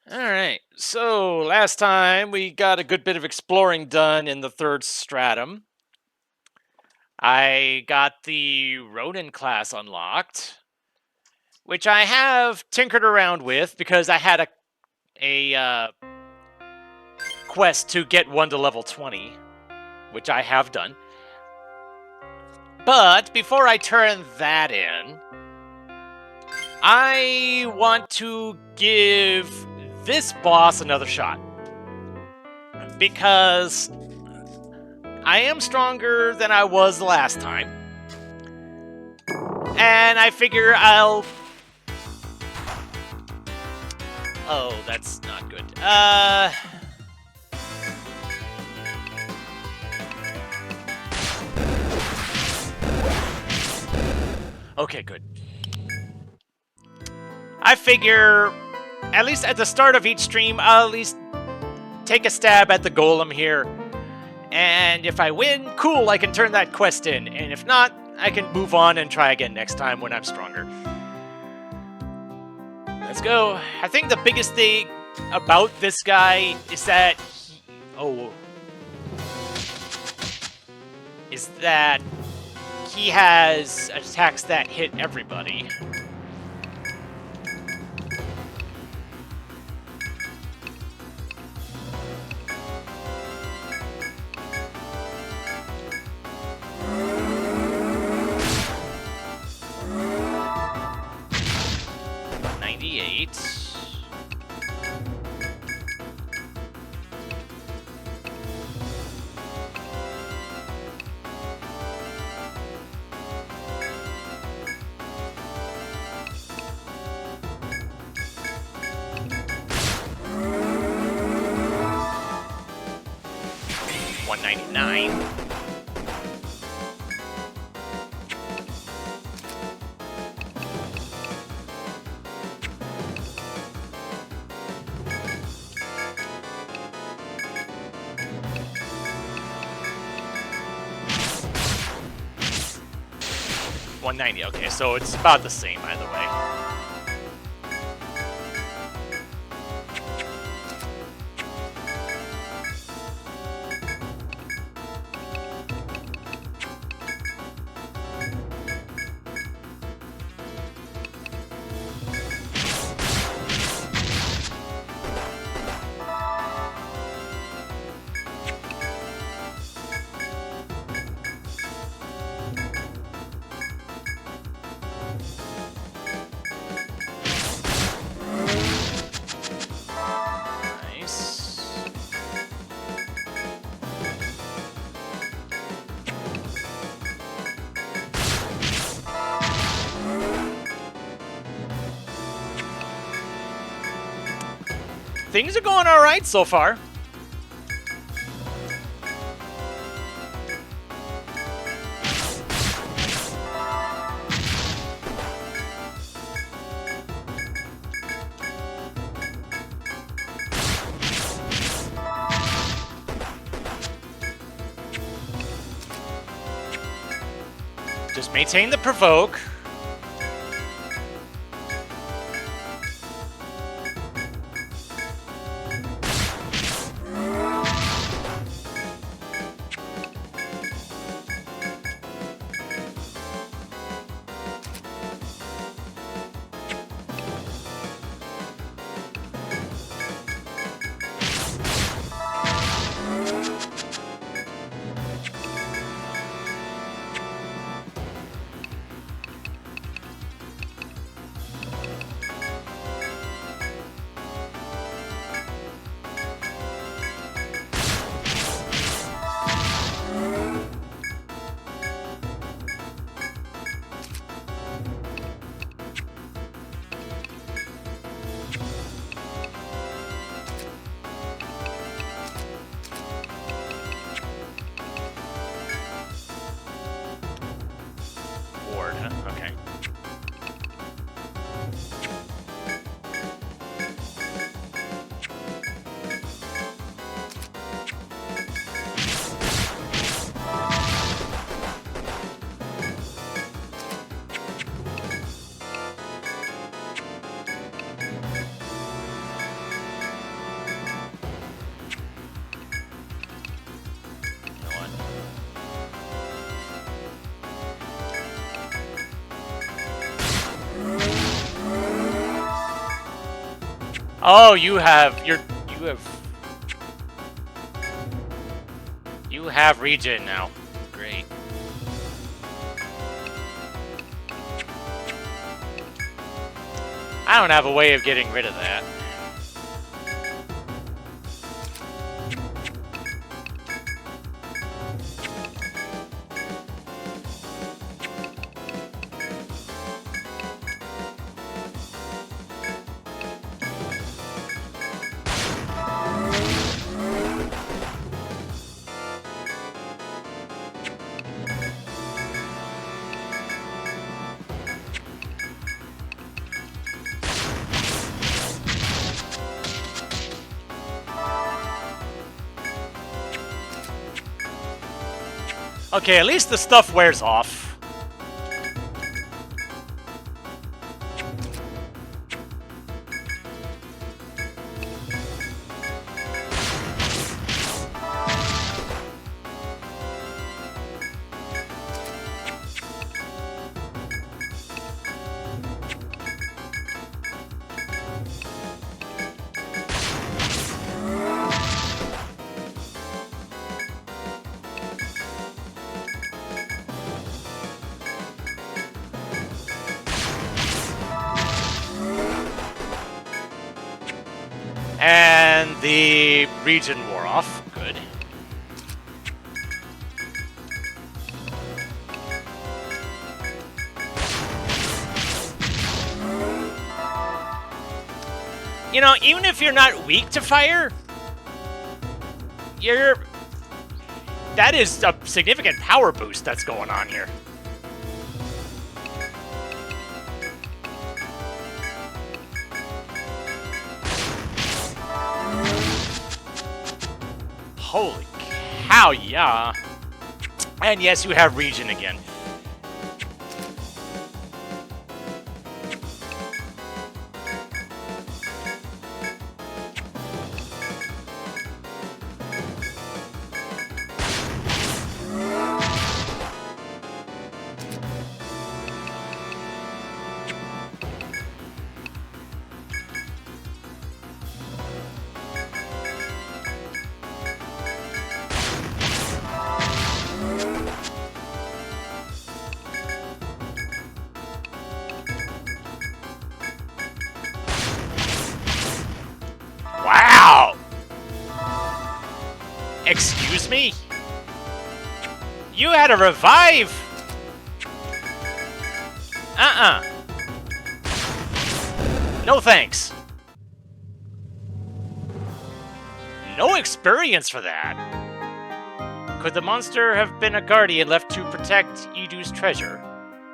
Alright, so last time we got a good bit of exploring done in the third stratum. I got the Ronin class unlocked, which I have tinkered around with because I had a quest to get one to level 20, which I have done. But before I turn that in, I want to give this boss another shot. Because I am stronger than I was last time. And I figure I'll... Oh, that's not good. Okay, good. I figure, at least at the start of each stream, I'll at least take a stab at the golem here. And if I win, cool, I can turn that quest in. And if not, I can move on and try again next time when I'm stronger. Let's go. I think the biggest thing about this guy is that he has attacks that hit everybody. $190, okay, so it's about the same either way. Things are going all right so far. Just maintain the provoke. Oh, you have regen now. Great. I don't have a way of getting rid of that. Okay, at least the stuff wears off. And the regen wore off. Good. You know, even if you're not weak to fire, that is a significant power boost that's going on here. Holy cow, yeah. And yes, you have regen again. Wow! Excuse me? You had a revive! No thanks. No experience for that. Could the monster have been a guardian left to protect Edu's treasure?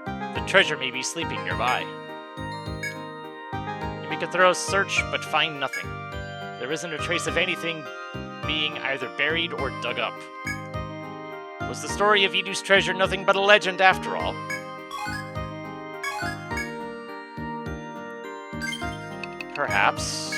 The treasure may be sleeping nearby. You make a thorough search, but find nothing. There isn't a trace of anything being either buried or dug up. Was the story of Edu's treasure nothing but a legend after all? Perhaps.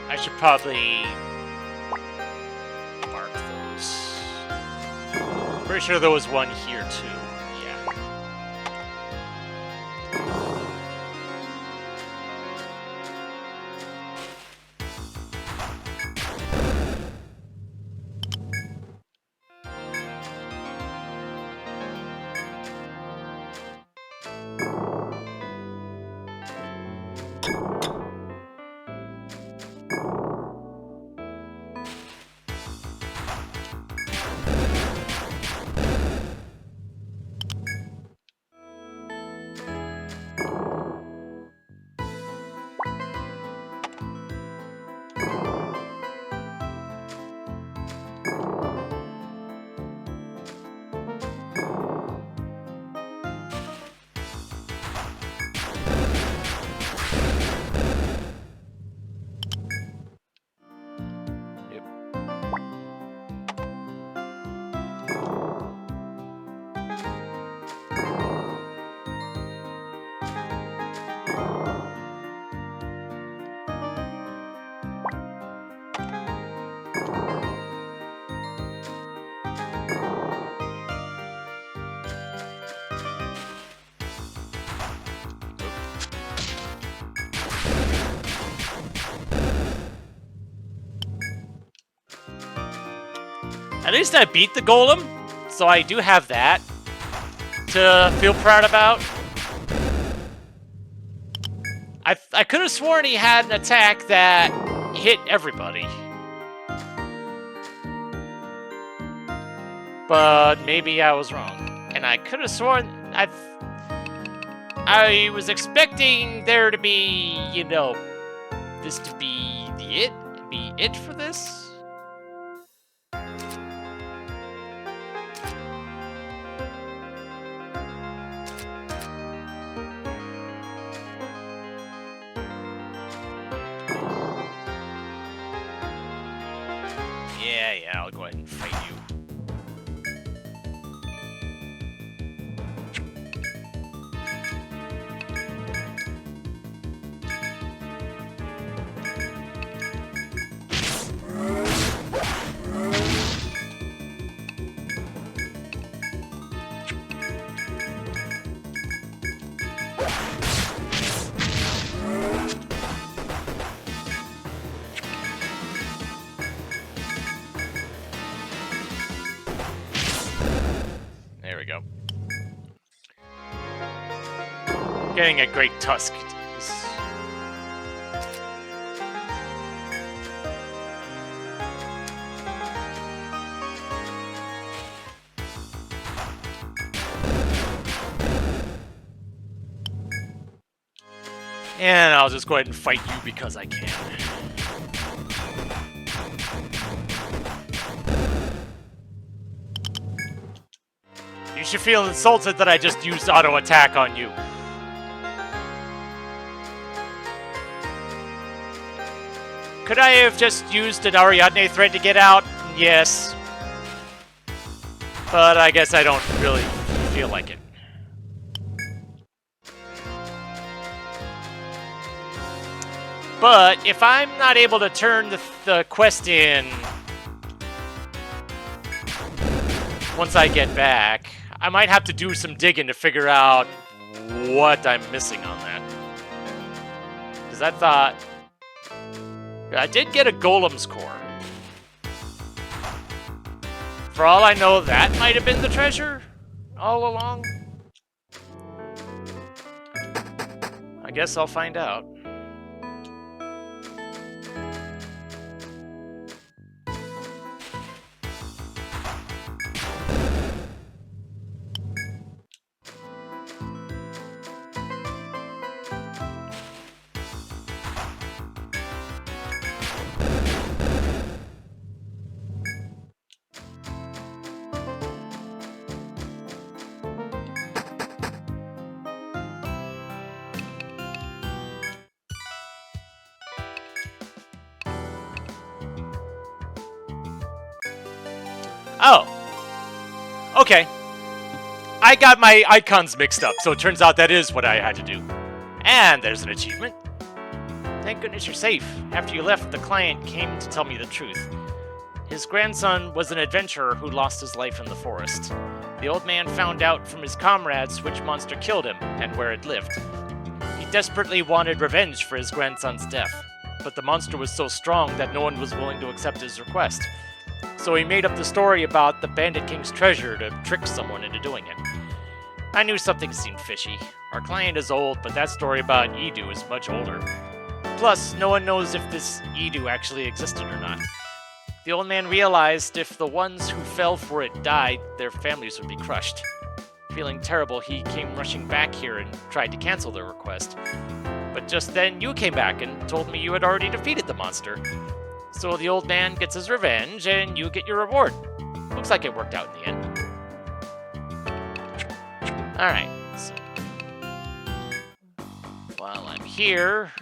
I should probably mark those. Pretty sure there was one here too. Yeah. At least I beat the golem, so I do have that to feel proud about. I could have sworn he had an attack that hit everybody. But maybe I was wrong. And I could have sworn I was expecting there to be, you know, this to be it for this. Yeah, I'll go ahead and fight you. There we go. Getting a great tusk. And I'll just go ahead and fight you because I can. You should feel insulted that I just used auto attack on you. Could I have just used an Ariadne thread to get out? Yes. But I guess I don't really feel like it. But if I'm not able to turn the quest in once I get back, I might have to do some digging to figure out what I'm missing on that. Because I thought I did get a Golem's core. For all I know, that might have been the treasure all along. I guess I'll find out. Oh. Okay. I got my icons mixed up, so it turns out that is what I had to do. And there's an achievement. Thank goodness you're safe. After you left, the client came to tell me the truth. His grandson was an adventurer who lost his life in the forest. The old man found out from his comrades which monster killed him and where it lived. He desperately wanted revenge for his grandson's death, but the monster was so strong that no one was willing to accept his request. So he made up the story about the Bandit King's treasure to trick someone into doing it. I knew something seemed fishy. Our client is old, but that story about Edu is much older. Plus, no one knows if this Edu actually existed or not. The old man realized if the ones who fell for it died, their families would be crushed. Feeling terrible, he came rushing back here and tried to cancel their request. But just then, you came back and told me you had already defeated the monster. So the old man gets his revenge, and you get your reward. Looks like it worked out in the end. Alright, so while I'm here...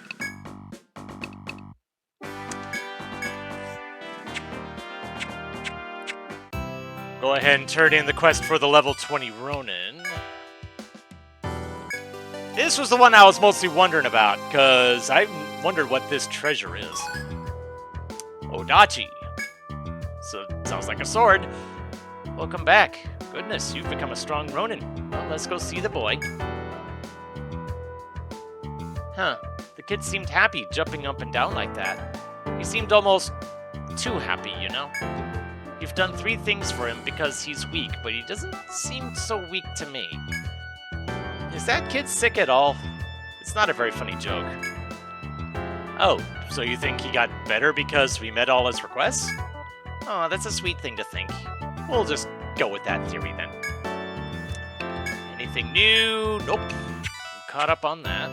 go ahead and turn in the quest for the level 20 Ronin. This was the one I was mostly wondering about, because I wondered what this treasure is. Odachi. So, sounds like a sword. Welcome back. Goodness, you've become a strong Ronin. Well, let's go see the boy. Huh. The kid seemed happy jumping up and down like that. He seemed almost too happy, you know? You've done 3 things for him because he's weak, but he doesn't seem so weak to me. Is that kid sick at all? It's not a very funny joke. Oh, so you think he got better because we met all his requests? Oh, that's a sweet thing to think. We'll just go with that theory then. Anything new? Nope. I'm caught up on that.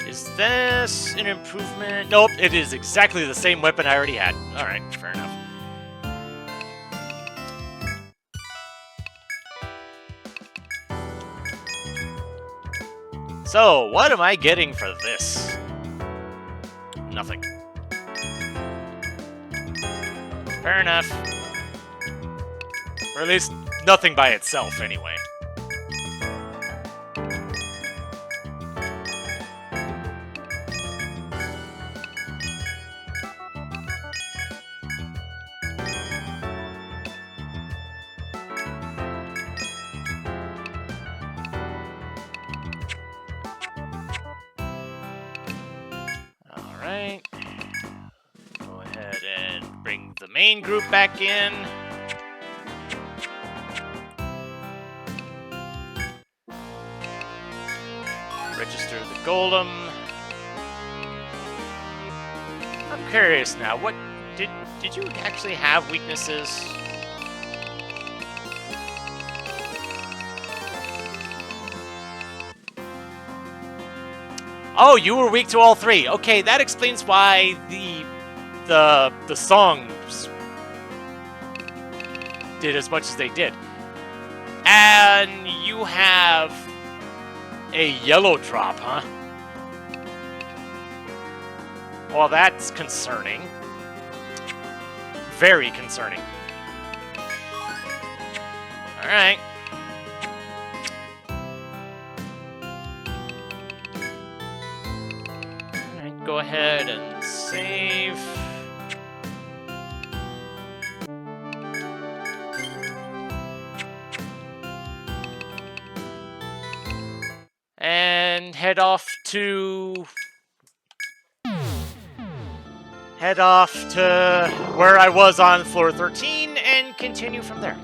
Is this an improvement? Nope, it is exactly the same weapon I already had. Alright, fair enough. So, what am I getting for this? Nothing. Fair enough. Or at least, nothing by itself, anyway. Alright. Go ahead and bring the main group back in. Register the golem. I'm curious now, what did you actually have weaknesses? Oh, you were weak to all 3. Okay, that explains why the songs did as much as they did. And you have a yellow drop, huh? Well, that's concerning. Very concerning. Alright. Alright, go ahead and save. And head off to where I was on floor 13 and continue from there.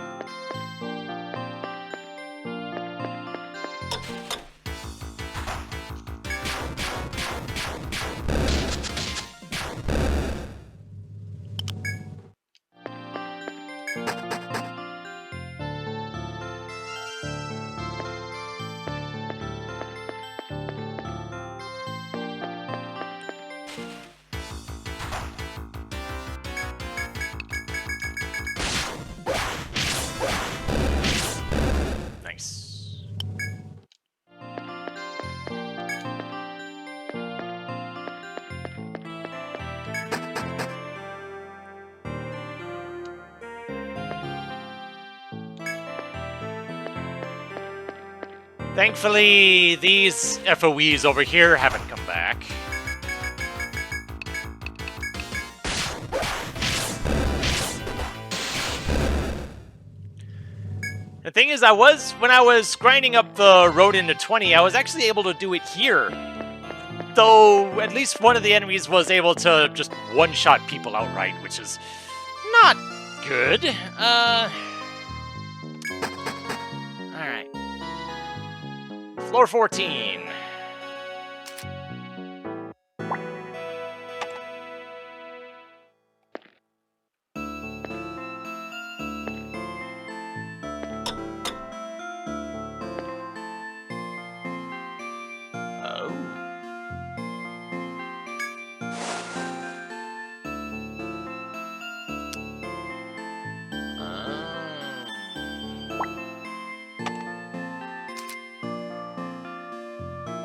Thankfully, these FOEs over here haven't come back. The thing is, when I was grinding up the road into 20, I was actually able to do it here. Though, at least one of the enemies was able to just one-shot people outright, which is not good. Alright. Floor 14.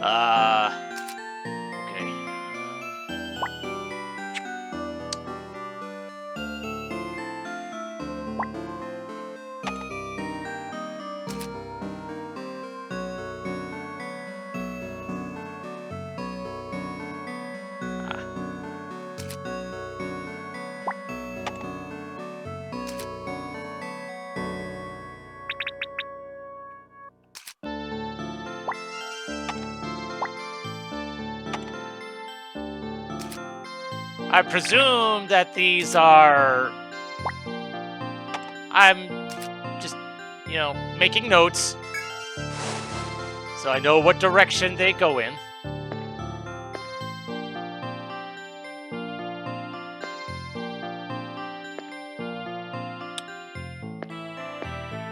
Okay. I presume that these are... I'm just, you know, making notes so I know what direction they go in.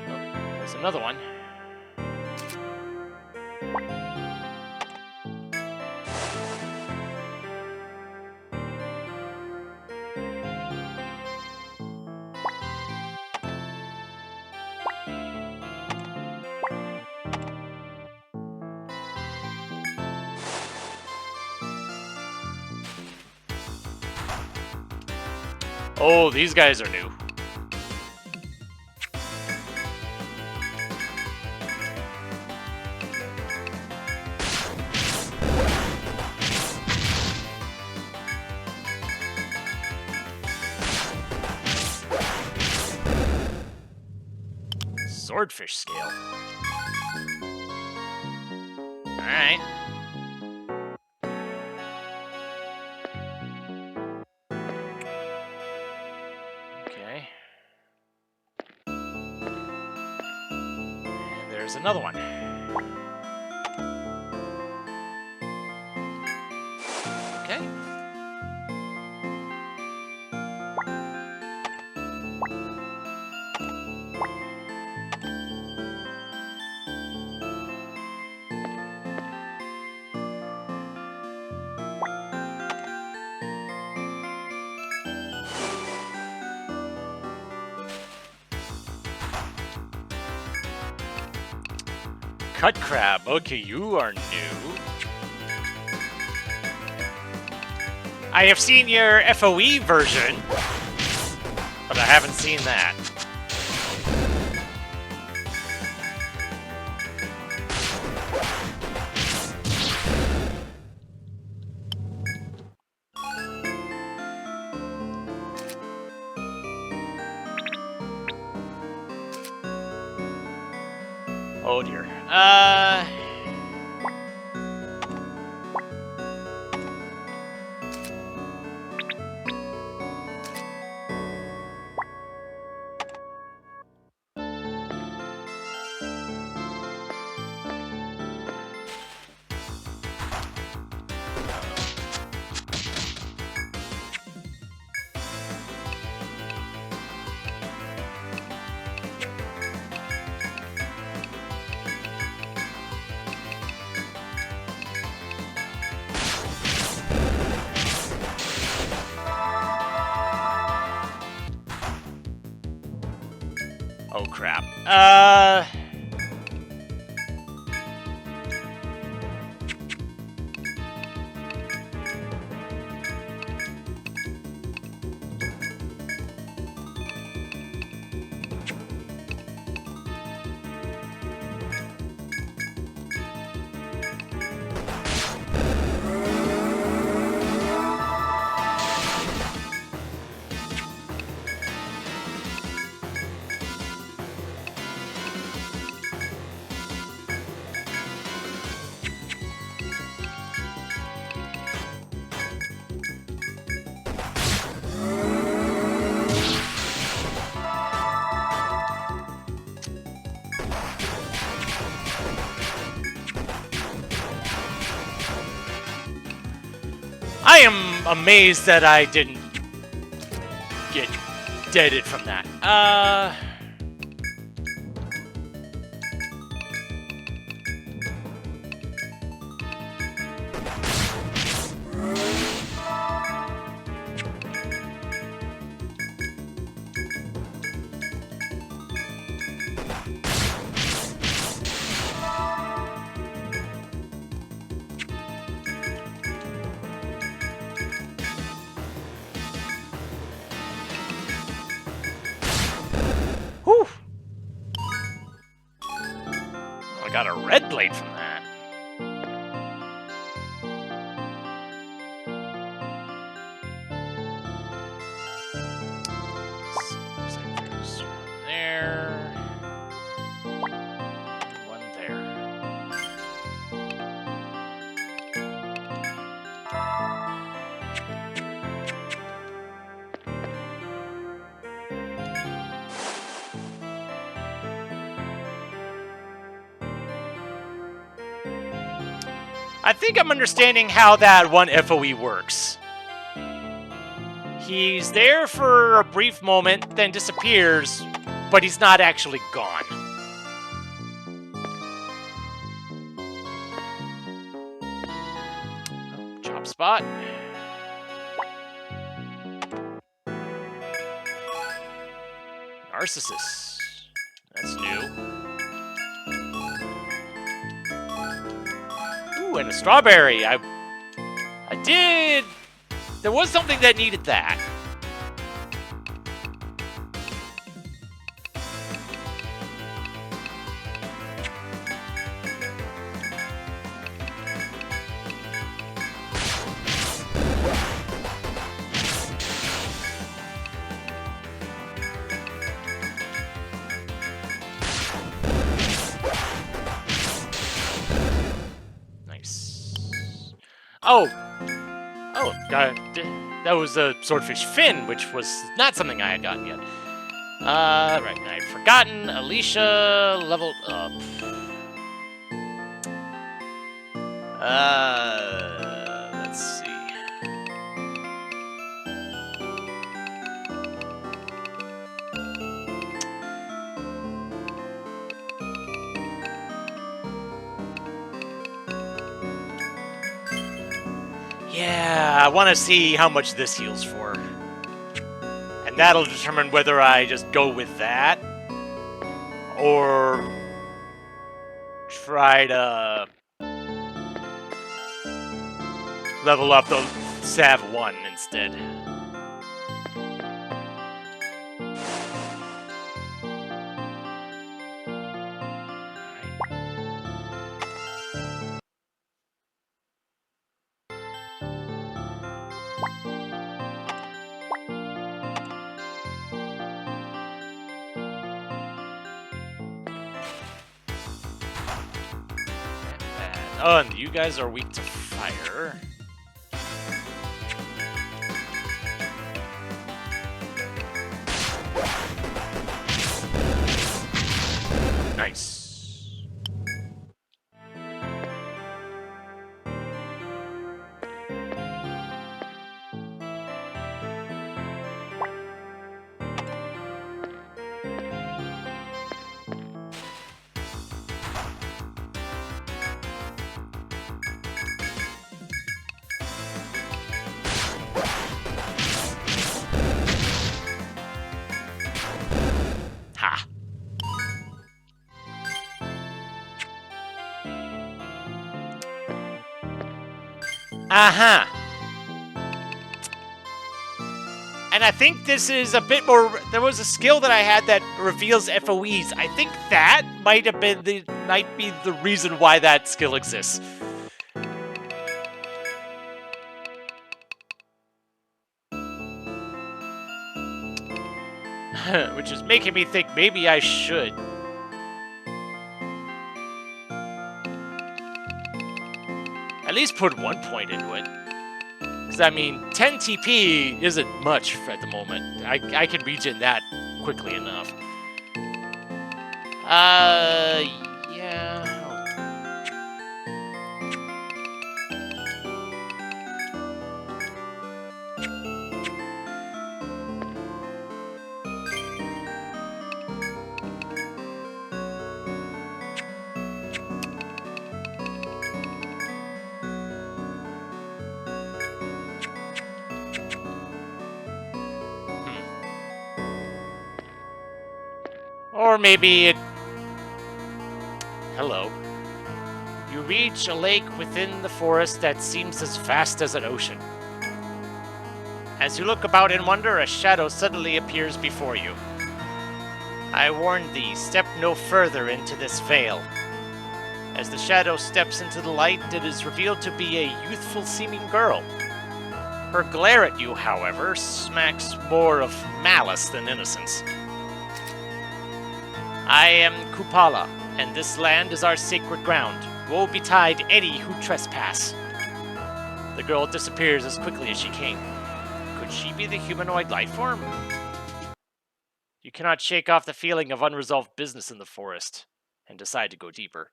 Oh, there's another one. Oh, these guys are new. Swordfish scale. Alright. Okay. And there's another one. Okay. Cut crab. Okay, you are new. I have seen your FOE version, but I haven't seen that. Oh dear. Oh crap. I am amazed that I didn't get deaded from that. Whew. I got a red blade from that. So, looks like there's one there. One there. I think I'm understanding how that one FOE works. He's there for a brief moment, then disappears, but he's not actually gone. Job spot. Narcissus. That's new. Ooh, and a strawberry. I did. There was something that needed that. Oh, God, that was a swordfish fin, which was not something I had gotten yet. Right, I'd forgotten. Alicia leveled up. Let's see. Yeah, I want to see how much this heals for. And that'll determine whether I just go with that or try to level up the Sav 1 instead. Oh, and you guys are weak to fire. Nice. Ha. Uh-huh. And I think this is a bit more. There was a skill that I had that reveals FOEs. I think that might be the reason why that skill exists. Which is making me think maybe I should. At least put 1 point into it. Because, I mean, 10 TP isn't much at the moment. I can regen that quickly enough. Yeah. Or maybe it... Hello. You reach a lake within the forest that seems as vast as an ocean. As you look about in wonder, a shadow suddenly appears before you. I warned thee, step no further into this vale. As the shadow steps into the light, it is revealed to be a youthful-seeming girl. Her glare at you, however, smacks more of malice than innocence. I am Kupala, and this land is our sacred ground. Woe betide any who trespass. The girl disappears as quickly as she came. Could she be the humanoid life form? You cannot shake off the feeling of unresolved business in the forest, and decide to go deeper.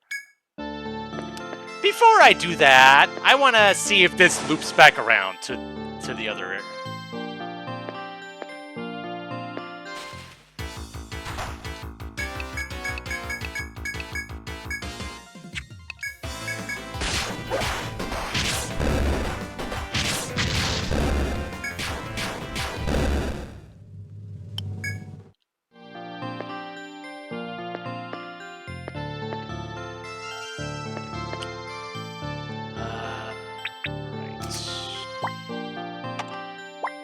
Before I do that, I want to see if this loops back around to the other area.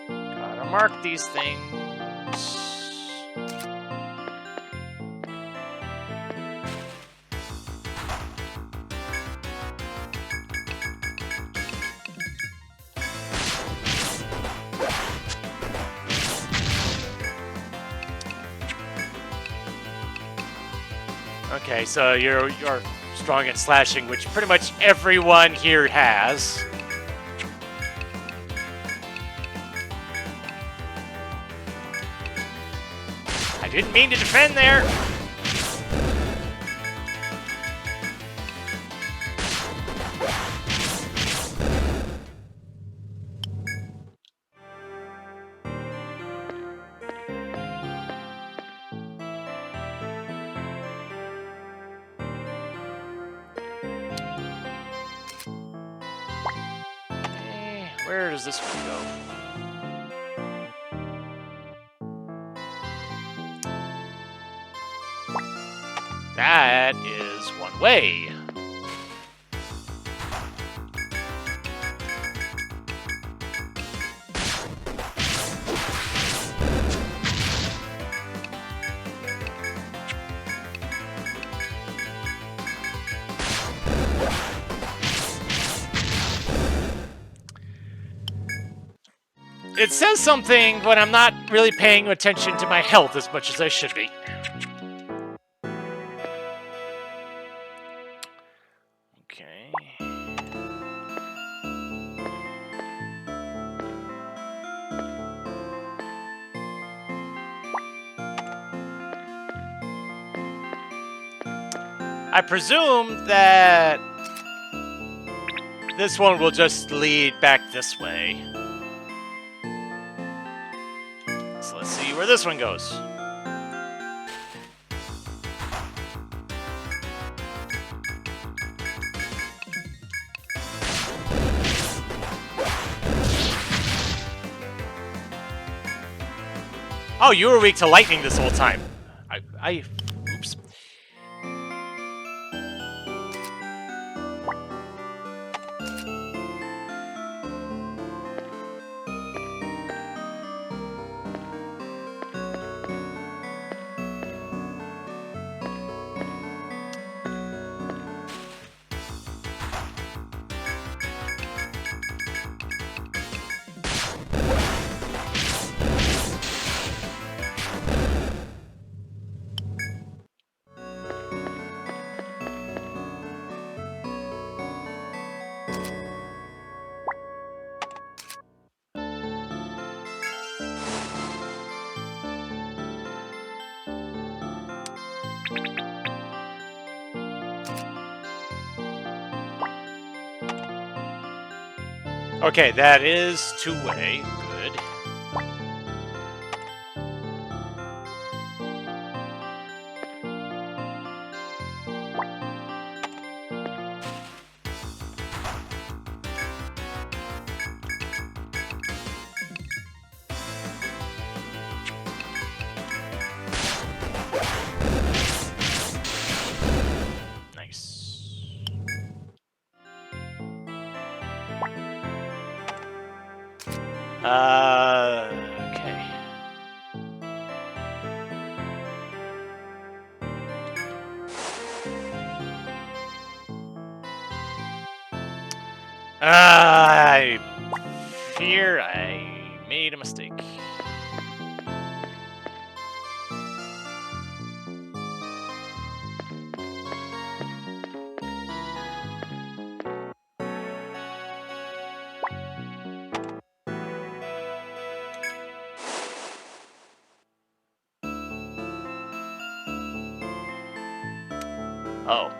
Gotta mark these things. Okay, so you're strong at slashing, which pretty much everyone here has. I didn't mean to defend there. Where does this one go? That is one way. It says something when I'm not really paying attention to my health as much as I should be. Okay. I presume that this one will just lead back this way. So let's see where this one goes. Oh, you were weak to lightning this whole time. Oops. Okay, that is two-way. Good. Okay. I fear I made a mistake. Oh.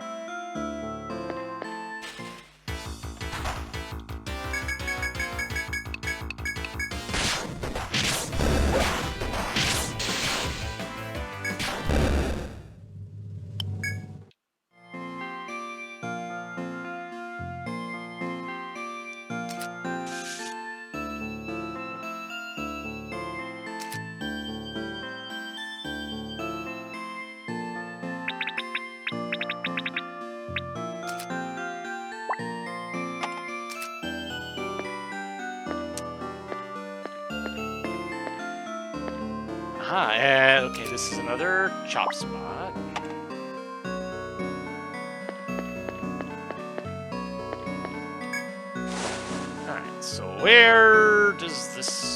Okay, this is another chop spot. Alright, so where does this...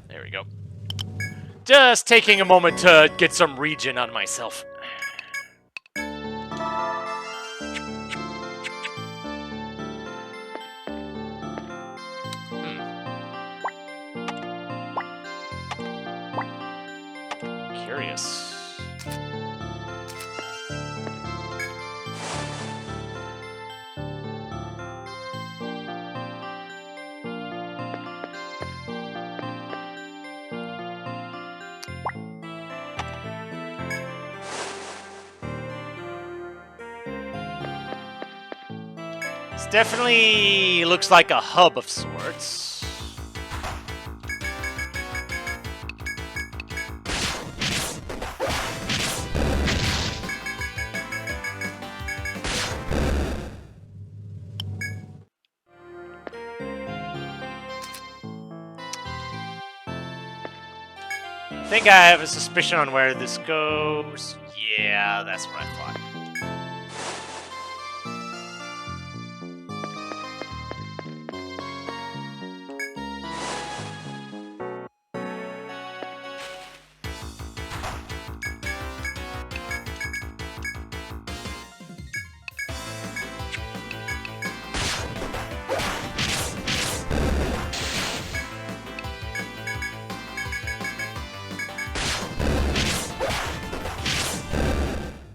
There we go. Just taking a moment to get some regen on myself. Curious. This definitely looks like a hub of sorts. I think I have a suspicion on where this goes. Yeah, that's what I thought.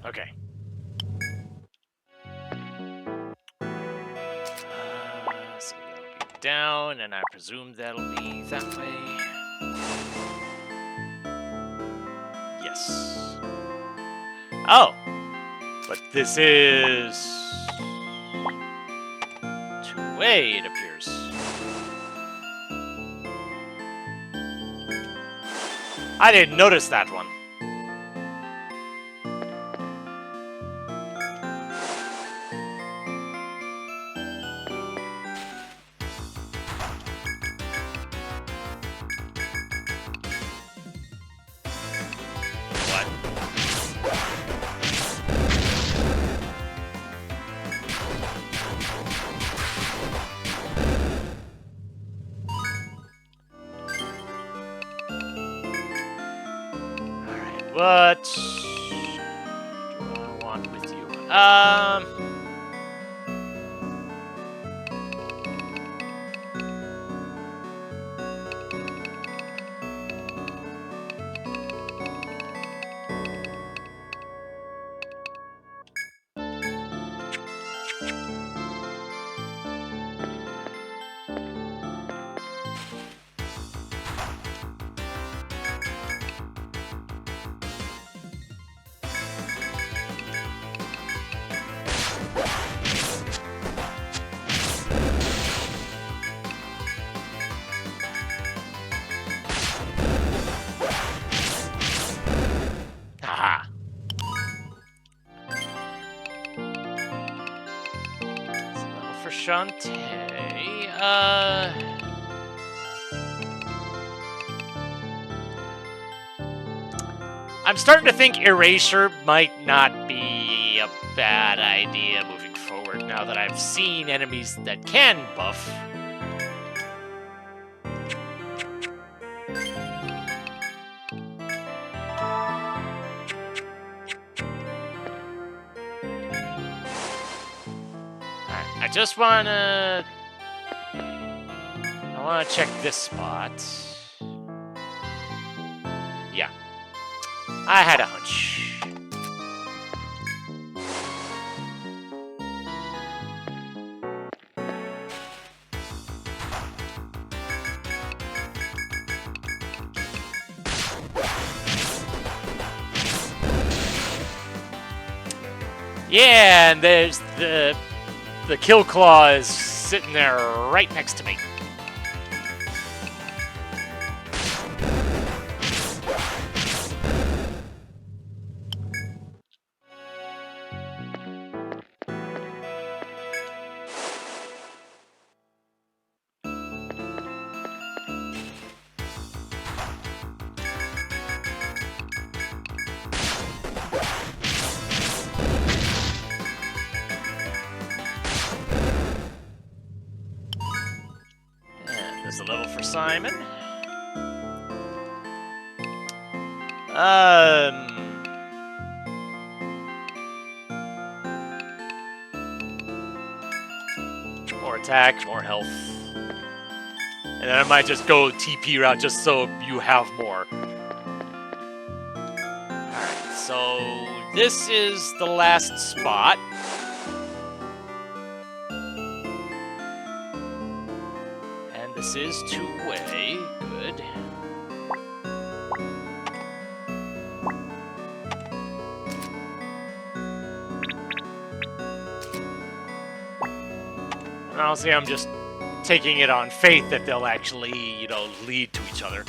Okay. So that'll be down, and I presume that'll be that way. Yes. Oh! But this is... two-way, it appears. I didn't notice that one. What do I want with you? Haha. It's a level for Shantae. I'm starting to think Erasure might not be a bad idea moving forward now that I've seen enemies that can buff. Alright, I just wanna check this spot. Yeah. I had a hunch. Yeah, and there's the kill claw is sitting there right next to me. There's a level for Simon. More attack, more health. And then I might just go TP route just so you have more. Alright, so this is the last spot. And this is two-way. Good. And honestly, I'm just taking it on faith that they'll actually, you know, lead to each other.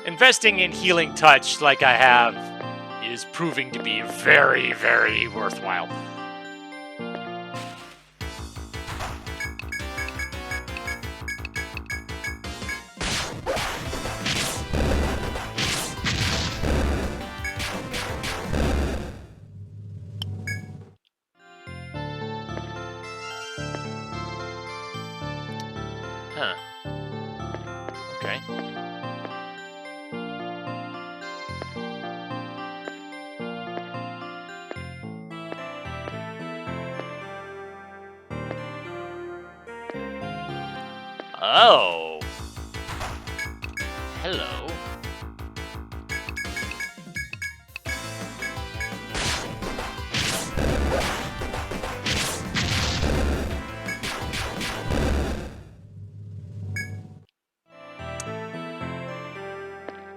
Investing in Healing Touch like I have is proving to be very, very worthwhile. Huh. Okay. Oh. Hello.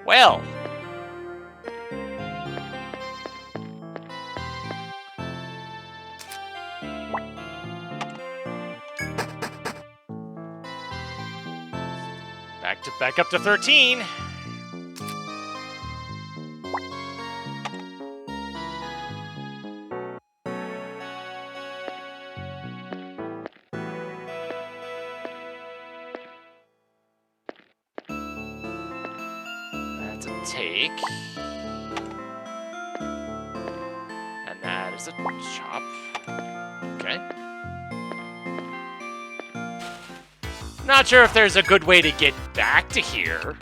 Well. Back up to 13. That's a take. And that is a chop. Okay. Not sure if there's a good way to get back to here.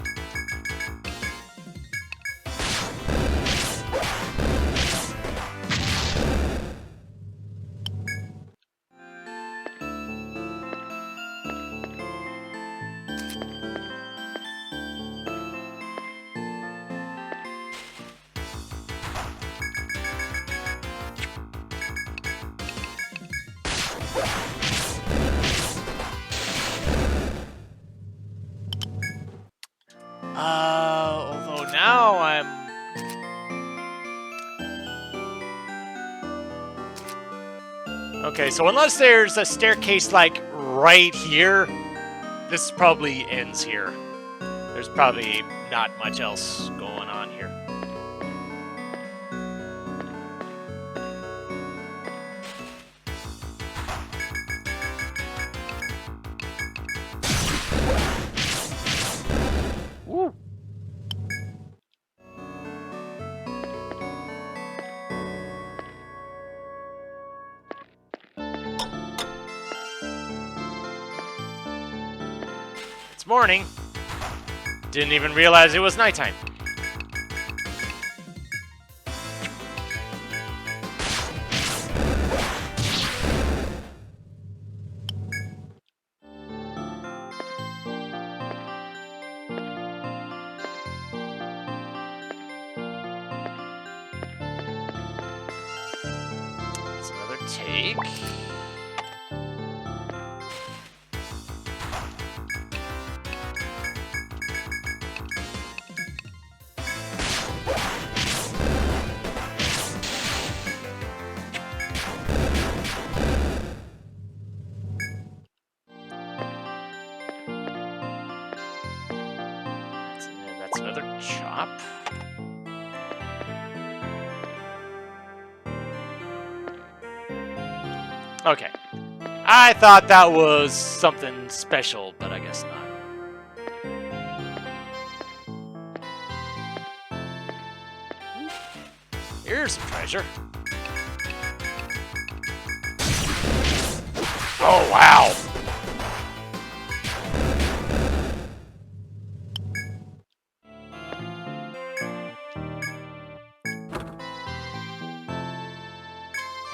Although now I'm... Okay, so unless there's a staircase, like, right here, this probably ends here. There's probably not much else going on here. Woo! It's morning. Didn't even realize it was nighttime. take... That's another chop. Okay. I thought that was something special, but I guess not. Here's some treasure. Oh, wow!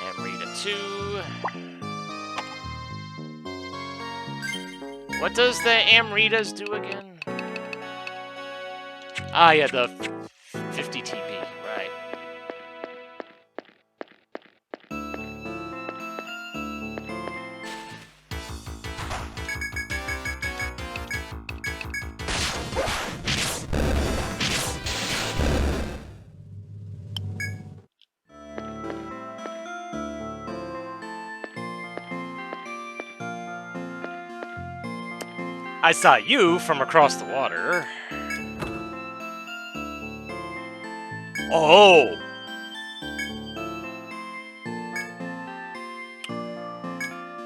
Amrita 2. What does the Amritas do again? Ah, yeah, the 50 TP, right. I saw you from across the water. Oh!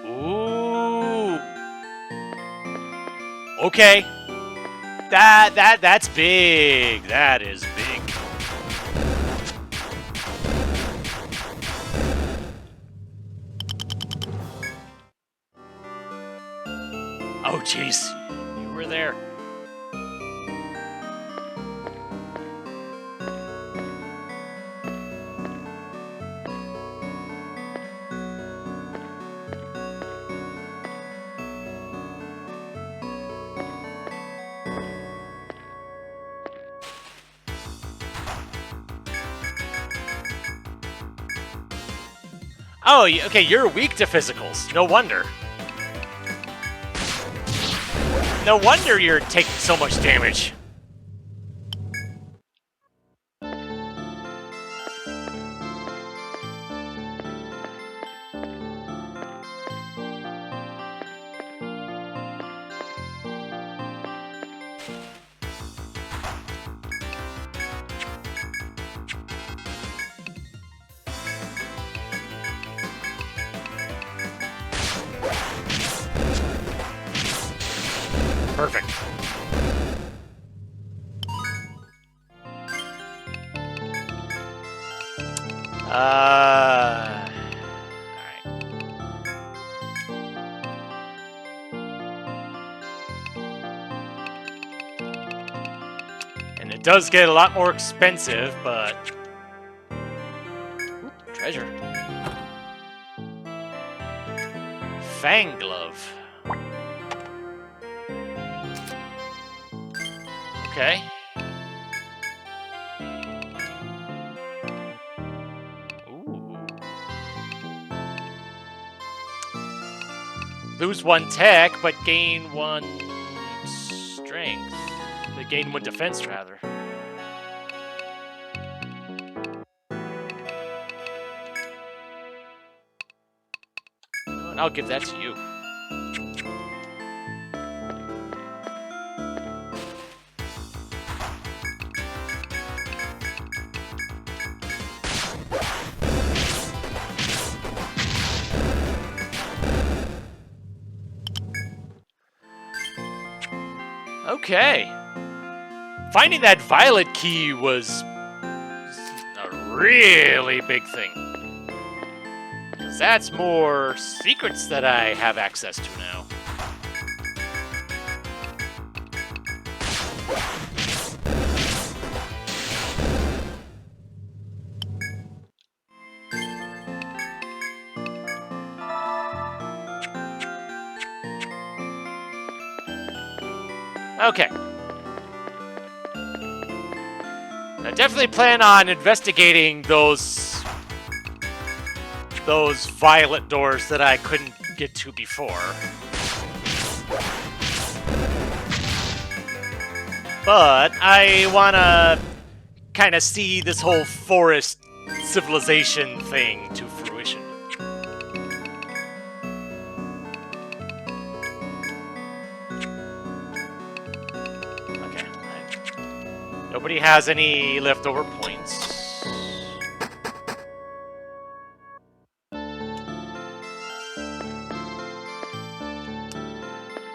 Ooh! Okay. That's big. That is big. Oh, jeez. You were there. Oh, okay, you're weak to physicals. No wonder. No wonder you're taking so much damage. Perfect. Alright. And it does get a lot more expensive, but... Ooh, treasure. Fang glove. Okay. Ooh. Lose 1 tech, but gain 1 strength. They gain 1 defense, rather. You know what? I'll give that to you. Okay. Finding that violet key was a really big thing. 'Cause that's more secrets that I have access to now. Okay. I definitely plan on investigating those those violet doors that I couldn't get to before. But I wanna kind of see this whole forest civilization thing to fruition. Okay. Nobody has any leftover points.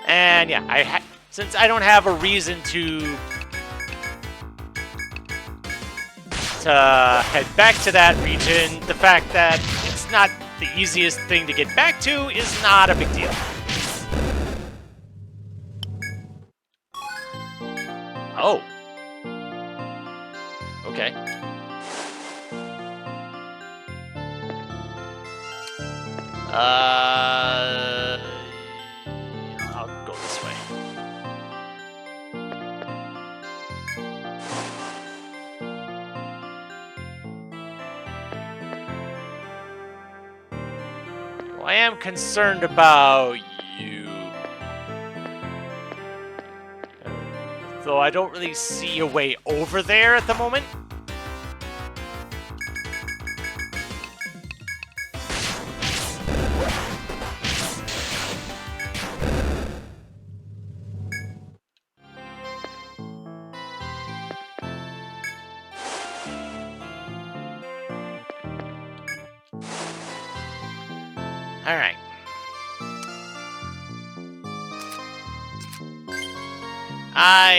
And yeah, since I don't have a reason to head back to that region, the fact that it's not the easiest thing to get back to is not a big deal. Oh. Okay. I'll go this way. Well, I am concerned about you. Though I don't really see a way over there at the moment. Alright. I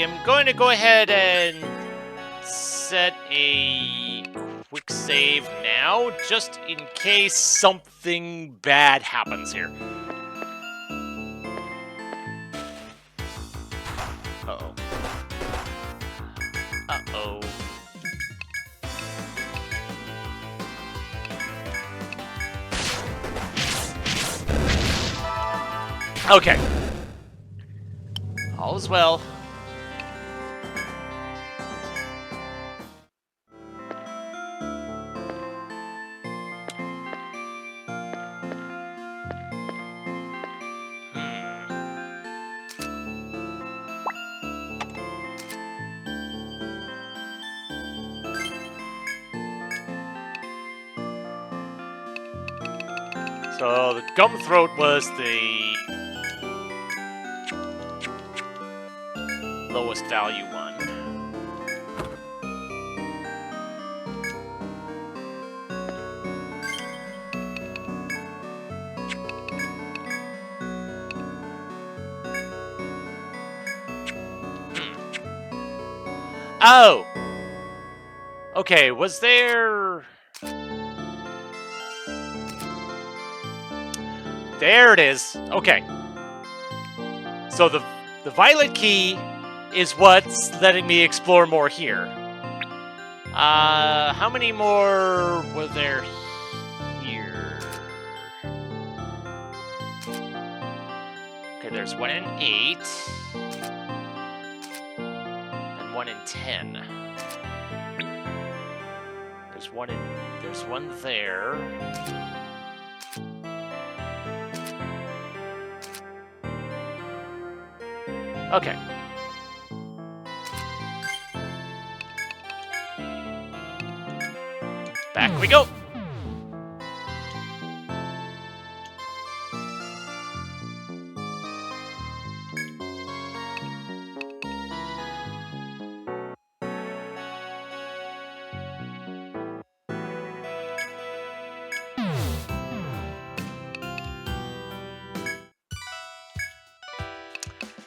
am going to go ahead and set a quick save now, just in case something bad happens here. Uh-oh. Uh-oh. Okay. All is well. So the Gumthroat was the lowest value one. Oh! Okay, was there... There it is. Okay. So the violet key is what's letting me explore more here. How many more were there here? Okay, there's 1 in 8. And 1 in 10. There's one there. Okay. Back we go.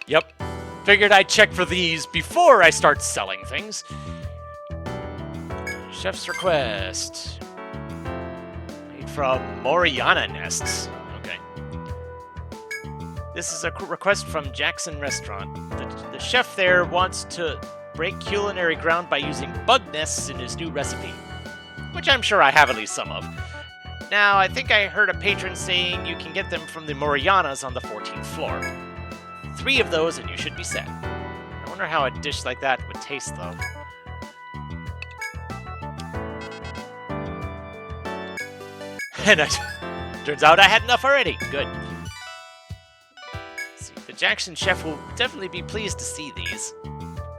Yep. Figured I'd check for these before I start selling things. Chef's request. Made from Moriana nests. Okay. This is a request from Jackson Restaurant. The chef there wants to break culinary ground by using bug nests in his new recipe, which I'm sure I have at least some of. Now, I think I heard a patron saying you can get them from the Morianas on the 14th floor. 3 of those and you should be set. I wonder how a dish like that would taste, though. And turns out I had enough already. Good. Let's see, the Jackson chef will definitely be pleased to see these.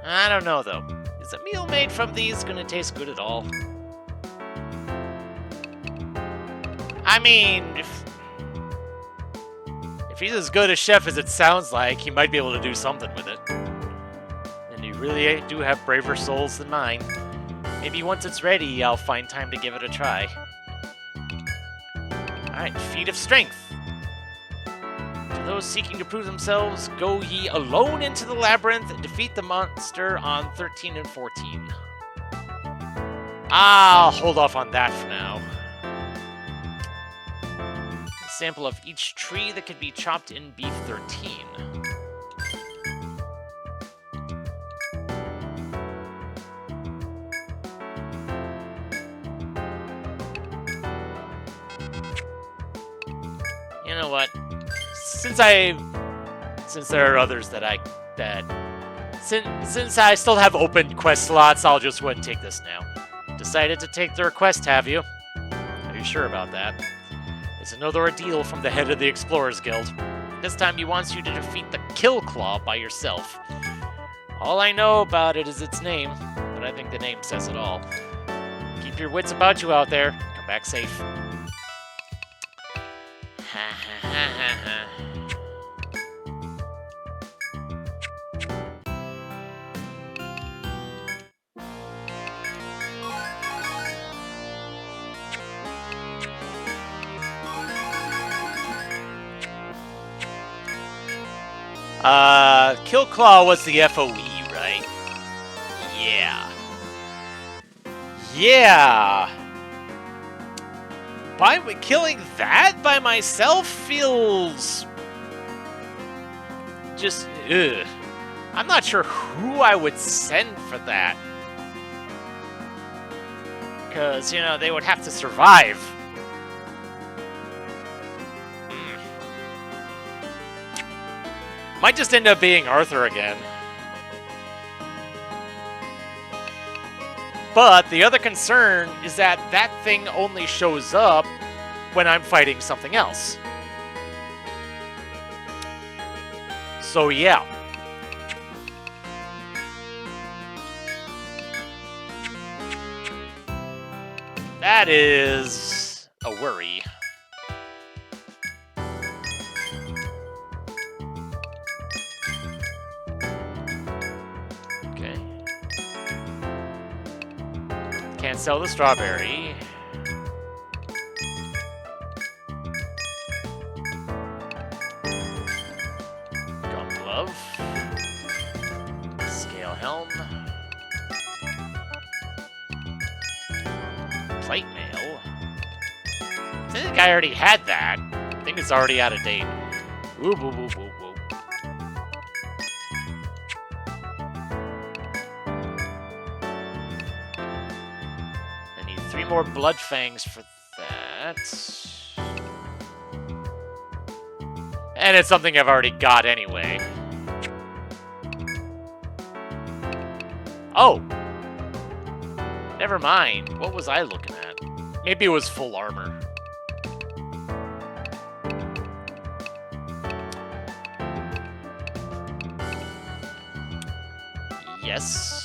I don't know, though. Is a meal made from these gonna taste good at all? I mean, if he's as good a chef as it sounds like, he might be able to do something with it. And you really do have braver souls than mine. Maybe once it's ready, I'll find time to give it a try. Alright, Feat of Strength. To those seeking to prove themselves, go ye alone into the labyrinth and defeat the monster on 13 and 14. I'll hold off on that for now. A sample of each tree that could be chopped in B13. You know what? Since there are others since I still have open quest slots, I'll just go ahead and take this now. Decided to take the request, have you? Are you sure about that? It's another ordeal from the head of the Explorers Guild. This time he wants you to defeat the Kill Claw by yourself. All I know about it is its name, but I think the name says it all. Keep your wits about you out there. Come back safe. Kill Claw was the FOE, right? Yeah. Yeah. Killing that by myself feels just ugh. I'm not sure who I would send for that. Because, you know, they would have to survive. Might just end up being Arthur again. But the other concern is that that thing only shows up when I'm fighting something else. So yeah. That is a worry. Okay. Can't sell the strawberry. Gun glove. Scale helm. Plate mail. I think I already had that. I think it's already out of date. Whoop, whoop, whoop, whoop, whoop. I need 3 more blood fangs for that. And it's something I've already got anyway. Oh! Never mind. What was I looking at? Maybe it was full armor. Yes.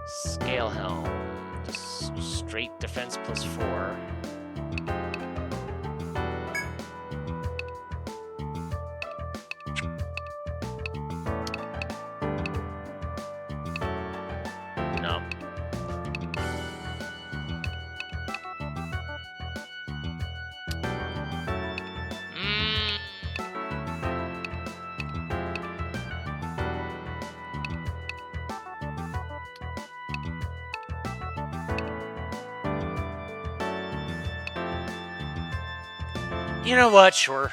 Scale helm. Just straight defense +4. No. You know what? Sure.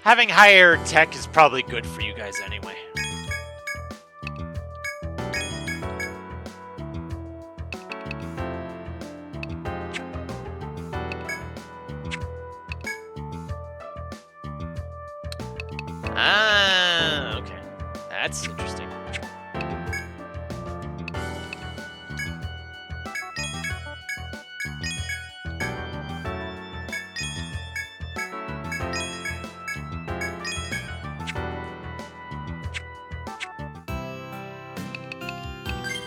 Having higher tech is probably good for you guys anyway. Ah, okay. That's interesting.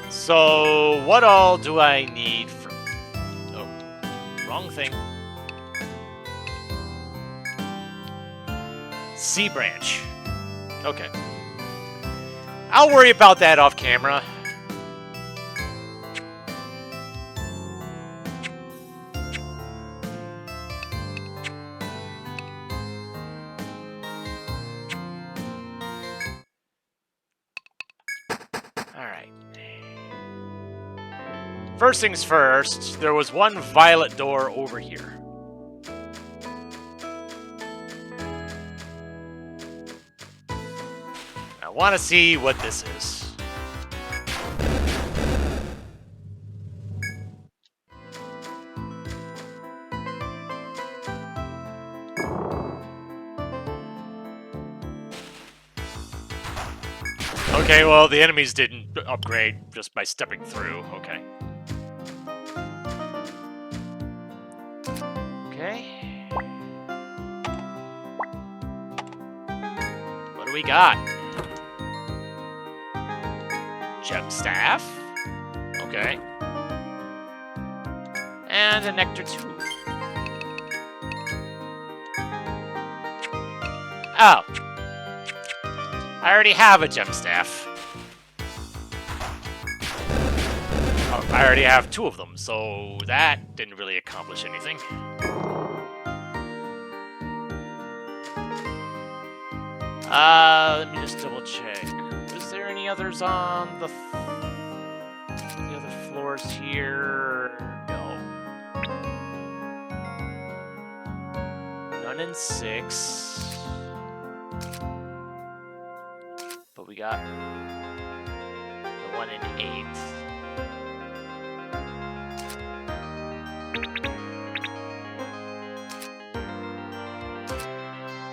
So, what all do I need from... Oh, wrong thing. C branch. Okay. I'll worry about that off camera. Alright. First things first, there was one violet door over here. I want to see what this is. Okay, well, the enemies didn't upgrade just by stepping through. Okay. Okay. What do we got? Gem staff. Okay. And a nectar tube. Oh. I already have a gem staff. Oh, I already have 2 of them, so that didn't really accomplish anything. Let me just double check. Was there any others on the other floors here? No. None in 6. But we got the one in 8.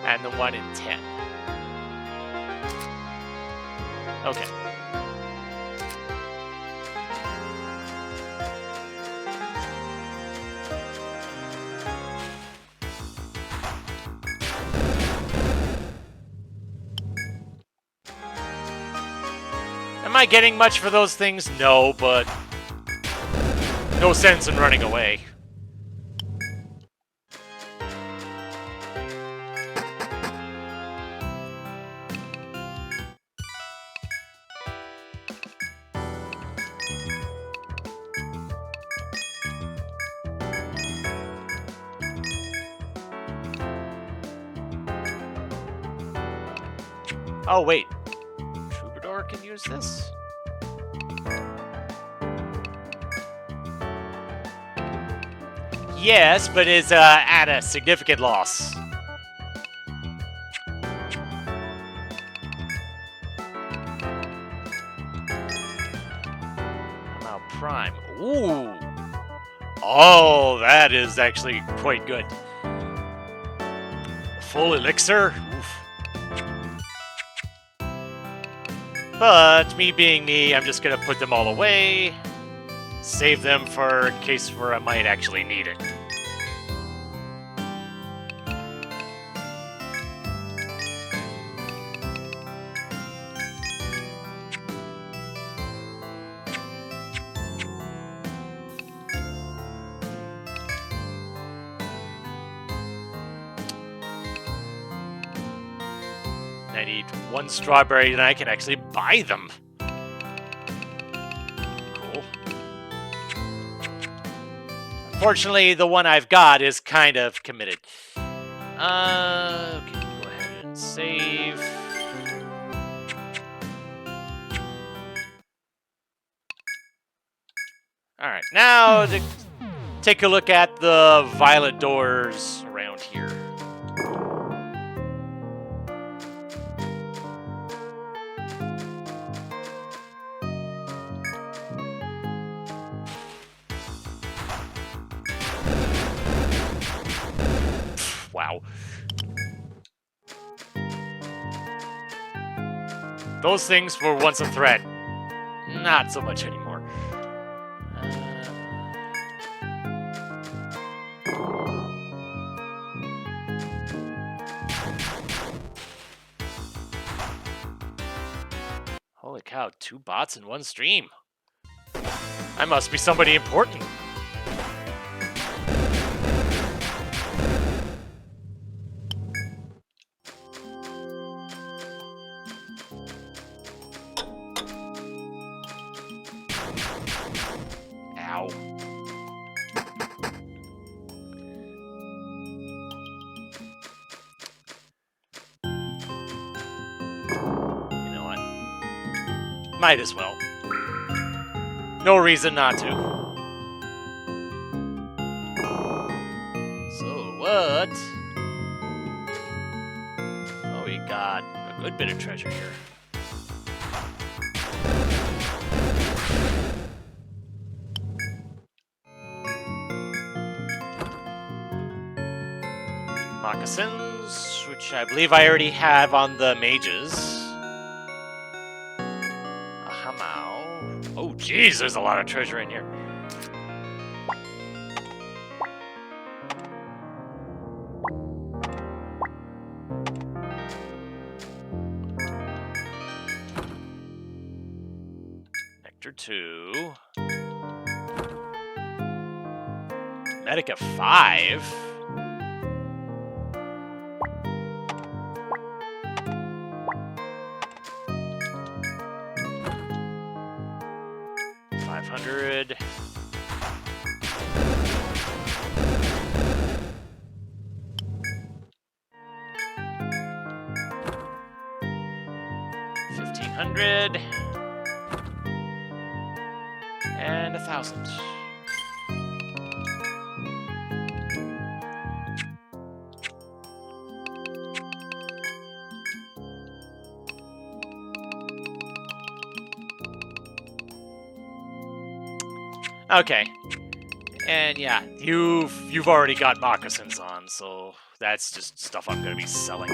And the one in 10. Okay. Am I getting much for those things? No, but no sense in running away. Oh, wait. Troubadour can use this? Yes, but is at a significant loss. Now Prime. Ooh. Oh, that is actually quite good. Full elixir. Oof. But me being me, I'm just gonna put them all away. Save them for a case where I might actually need it. I need 1 strawberry and I can actually buy them. Cool. Unfortunately, the one I've got is kind of committed. Okay, go ahead and save. Alright, now to take a look at the violet doors around here. Wow. Those things were once a threat. Not so much anymore. Holy cow, 2 bots in one stream. I must be somebody important. Ow. You know what? Might as well. No reason not to. So what? Oh, we got a good bit of treasure here. Moccasins, which I believe I already have on the mages. A hamau. Oh, geez, there's a lot of treasure in here. Nectar 2. Medica 5. $500. $1,500. And 1,000. Okay. And yeah, you've already got moccasins on, so that's just stuff I'm gonna be selling.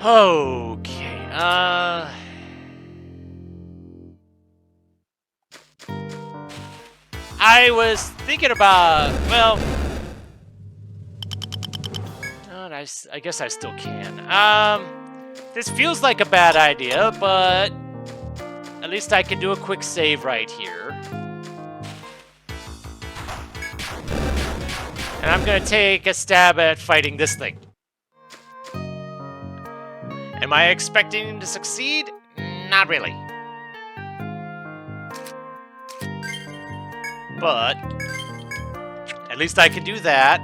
Okay, I was thinking about, well, I guess I still can. This feels like a bad idea, but at least I can do a quick save right here. And I'm gonna take a stab at fighting this thing. Am I expecting to succeed? Not really. But at least I can do that.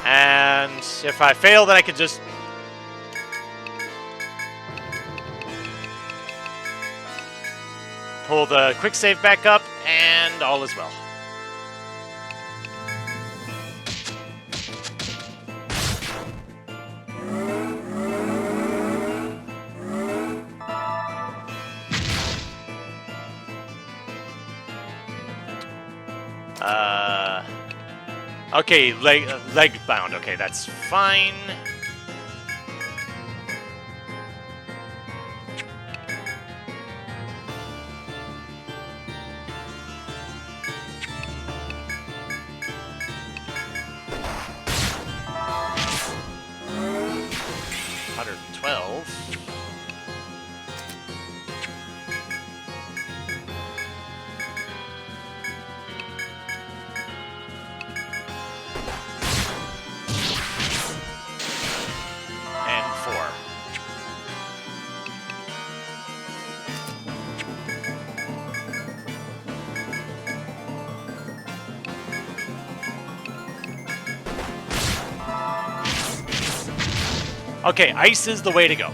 And if I fail, then I can just pull the quick save back up, and all is well. Okay, leg bound. Okay, that's fine. $112. Okay, ice is the way to go.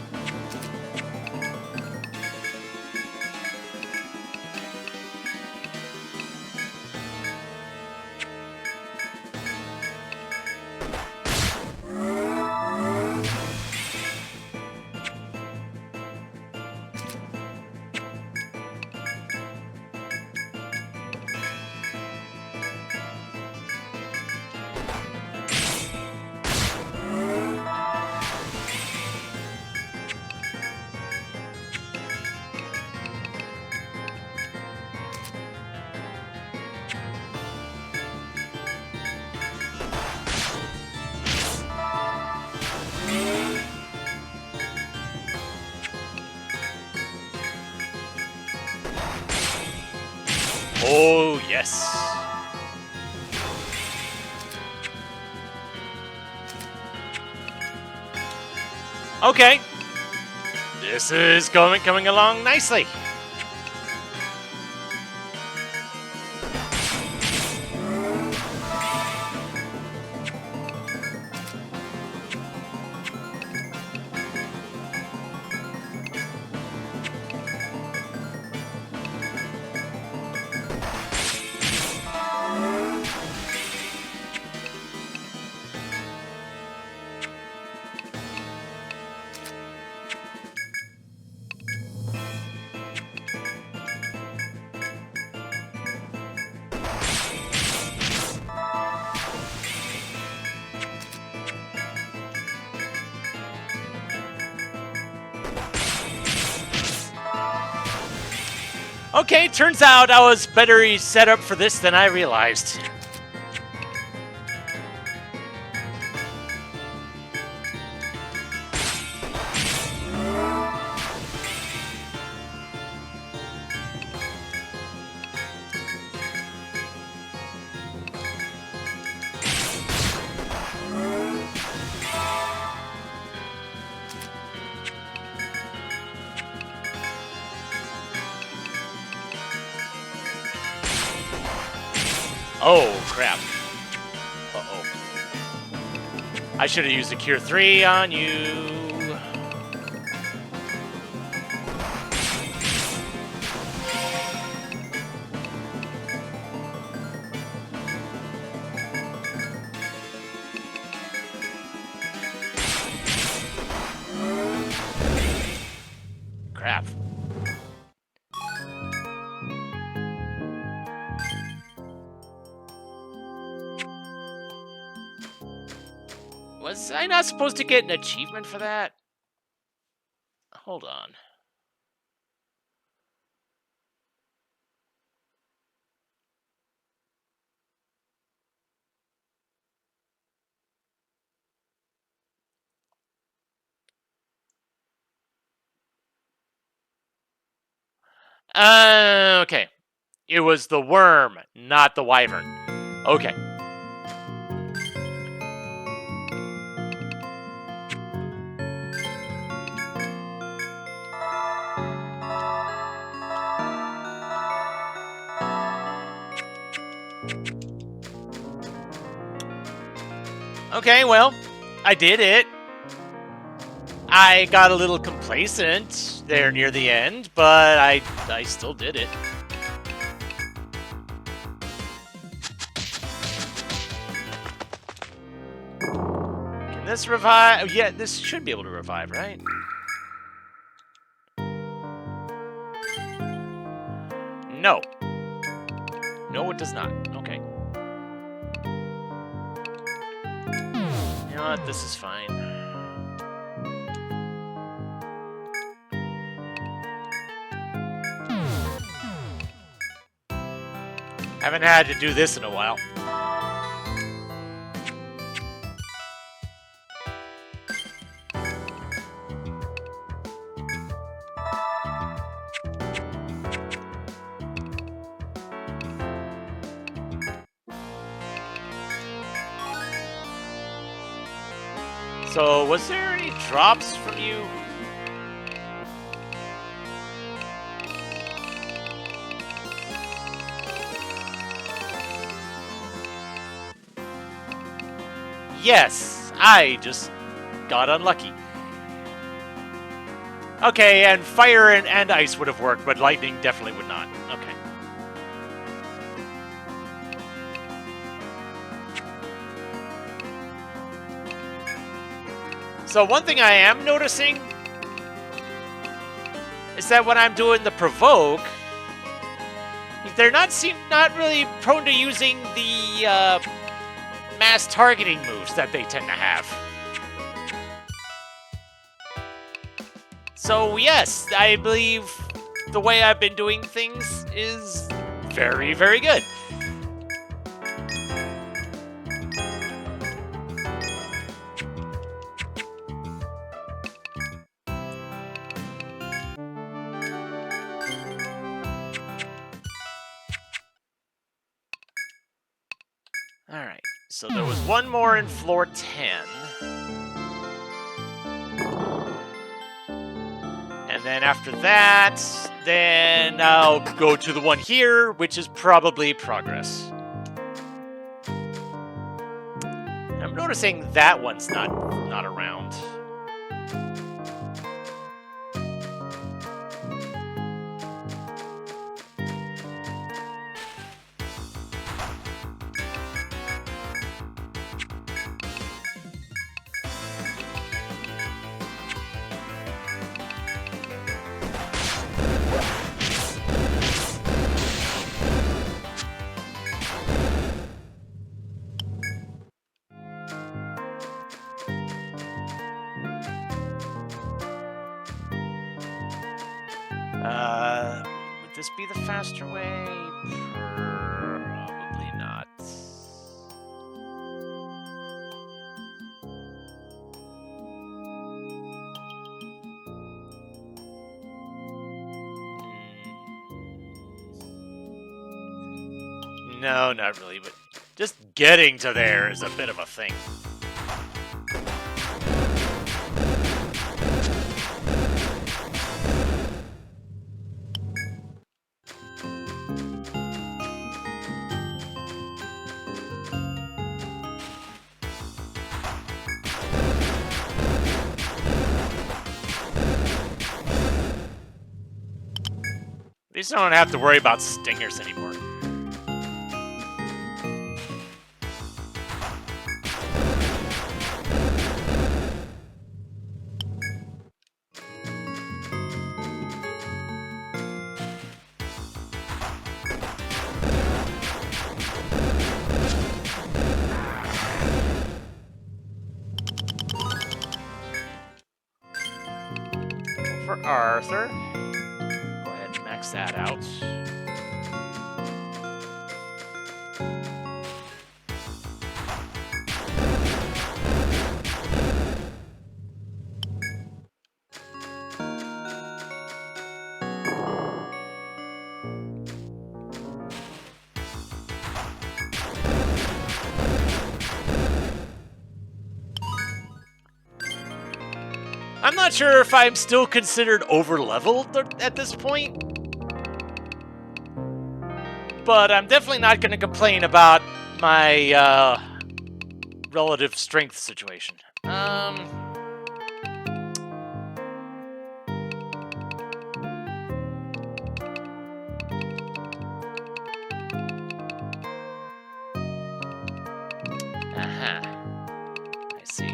Oh, yes. Okay. This is coming along nicely. Okay, turns out I was better set up for this than I realized. Oh, crap. Uh-oh. I should have used the Cure 3 on you. Crap. Was I not supposed to get an achievement for that? Hold on. Okay. It was the worm, not the wyvern. Okay. Okay, well, I did it. I got a little complacent there near the end, but I still did it. Can this revive? Yeah, this should be able to revive, right? No. No, it does not. Okay. You know what? This is fine. Haven't had to do this in a while. So, was there any drops from you? Yes, I just got unlucky. Okay, and fire and ice would have worked, but lightning definitely would not. Okay. So one thing I am noticing is that when I'm doing the provoke, they're not really prone to using the mass targeting moves that they tend to have. So yes, I believe the way I've been doing things is very, very good. Alright, so there was one more in floor 10. And then after that, then I'll go to the one here, which is probably progress. I'm noticing that one's not around. Would this be the faster way? Probably not. No, not really, but just getting to there is a bit of a thing. At least I don't have to worry about stingers anymore. For Arthur. Go ahead and max that out. I'm not sure if I'm still considered over-leveled at this point, but I'm definitely not going to complain about my relative strength situation. I see.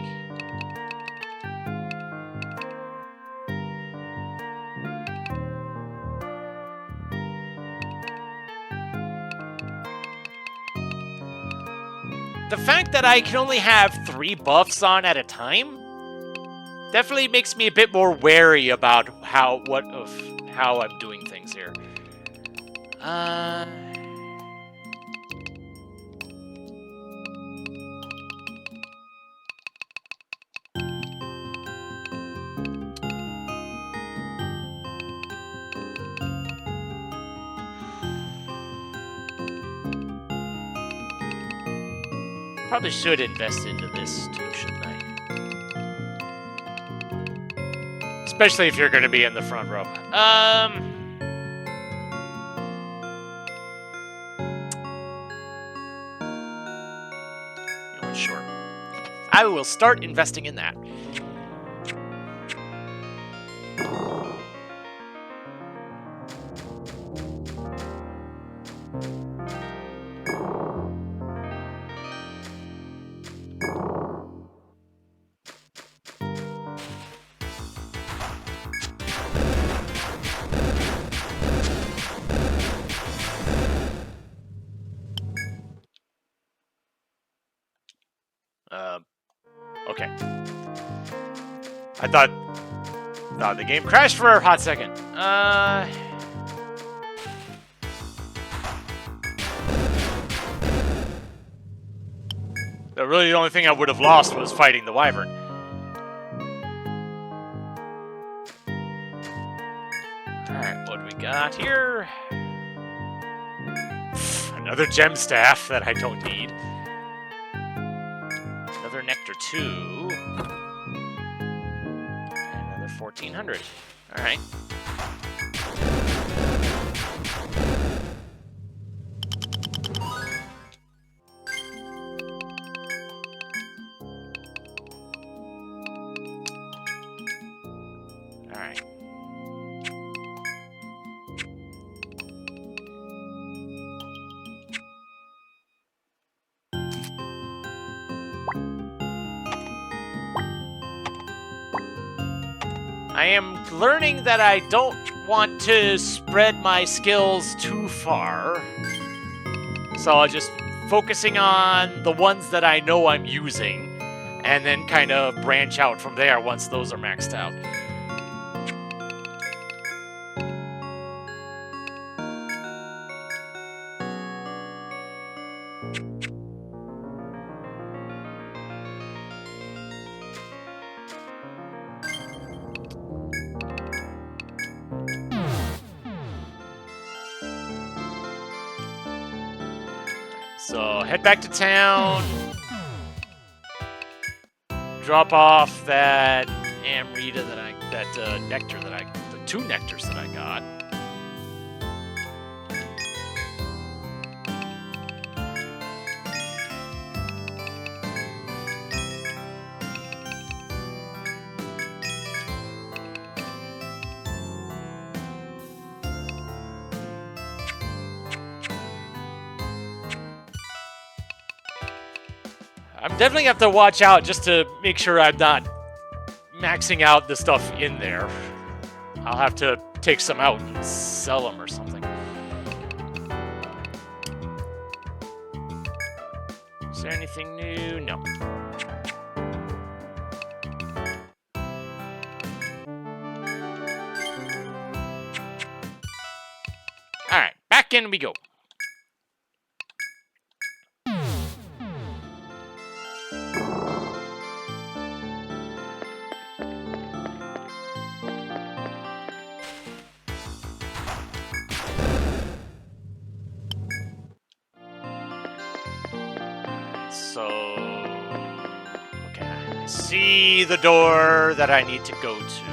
The fact that I can only have 3 buffs on at a time definitely makes me a bit more wary about how I'm doing things here. Probably should invest into this too, shouldn't I? Especially if you're going to be in the front row. You know what, sure. I will start investing in that. I thought the game crashed for a hot second. Really, the only thing I would have lost was fighting the wyvern. Alright, what do we got here? Another gem staff that I don't need. Another nectar 2. And another 1400. Alright. Alright. I am learning that I don't want to spread my skills too far. So I'm just focusing on the ones that I know I'm using, and then kind of branch out from there once those are maxed out. So head back to town, drop off that Amrita that nectar the 2 nectars that I got. I'm definitely have to watch out just to make sure I'm not maxing out the stuff in there. I'll have to take some out and sell them or something. Is there anything new? No. Alright, back in we go. So, okay, I see the door that I need to go to,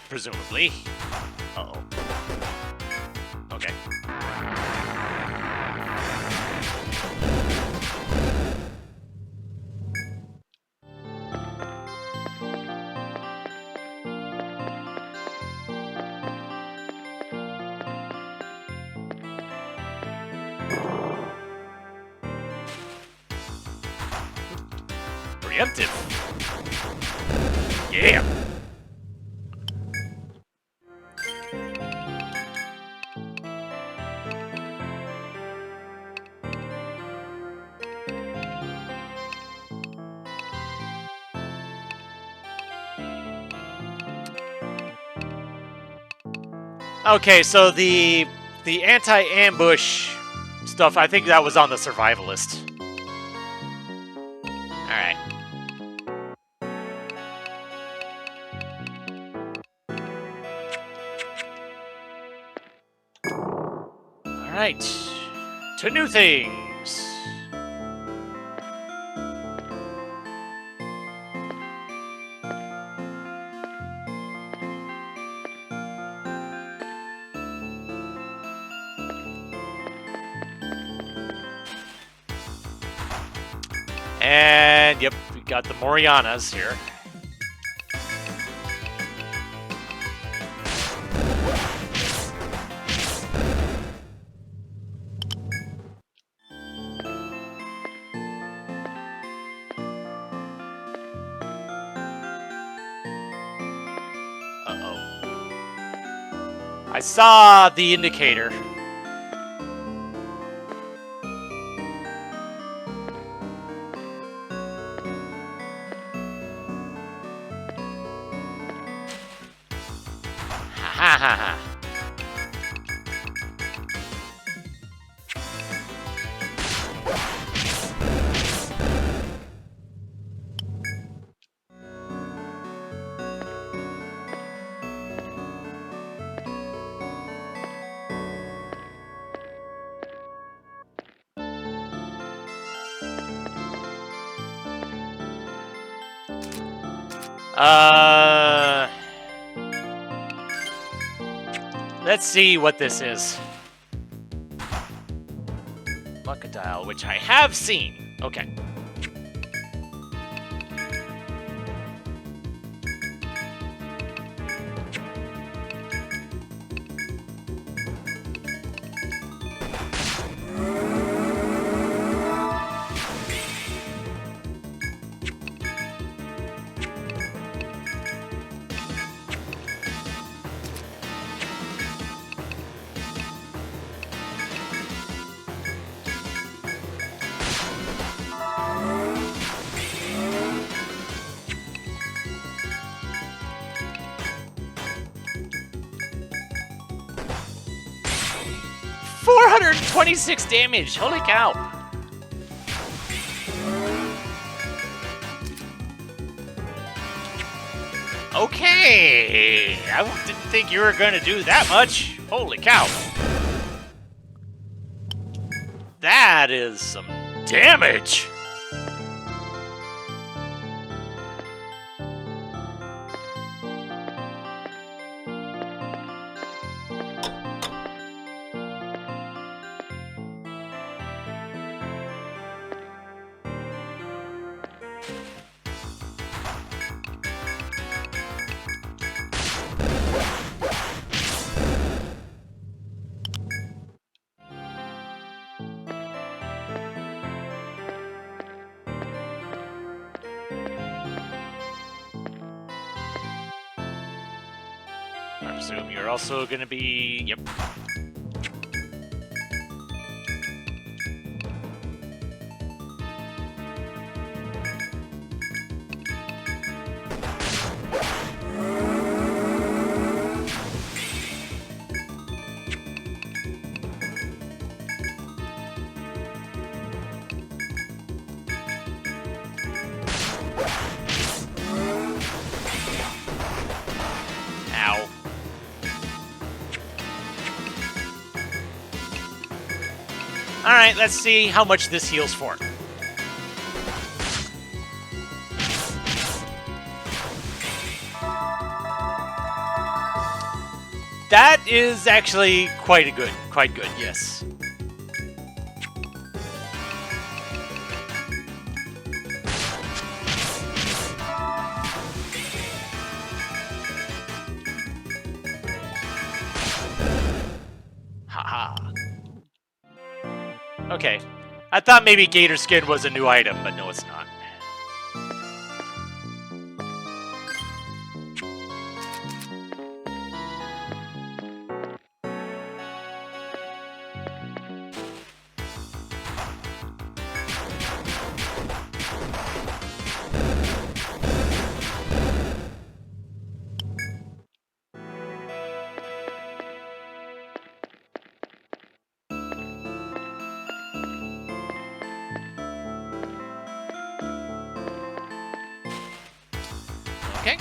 presumably. Uh-oh. Okay. Preemptive. Yeah. Okay, so the anti-ambush stuff, I think that was on the survivalist. Alright. Alright. To new things. And, yep, we got the Morianas here. Uh-oh. I saw the indicator. ha ha ha. Let's see what this is. Crocodile, which I have seen. Okay. $426 damage. Holy cow. Okay. I didn't think you were going to do that much. Holy cow. That is some damage. I presume you're also going to be... Yep. Ow. Alright, let's see how much this heals for. That is actually quite good, yes. Haha. Okay. I thought maybe gator skin was a new item, but no, it's not. Okay.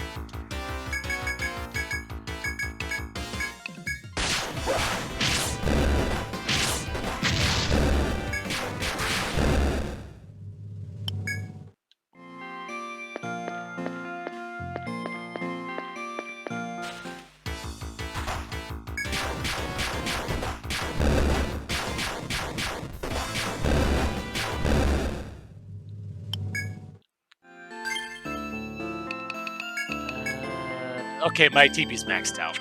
Okay, my TP's maxed out.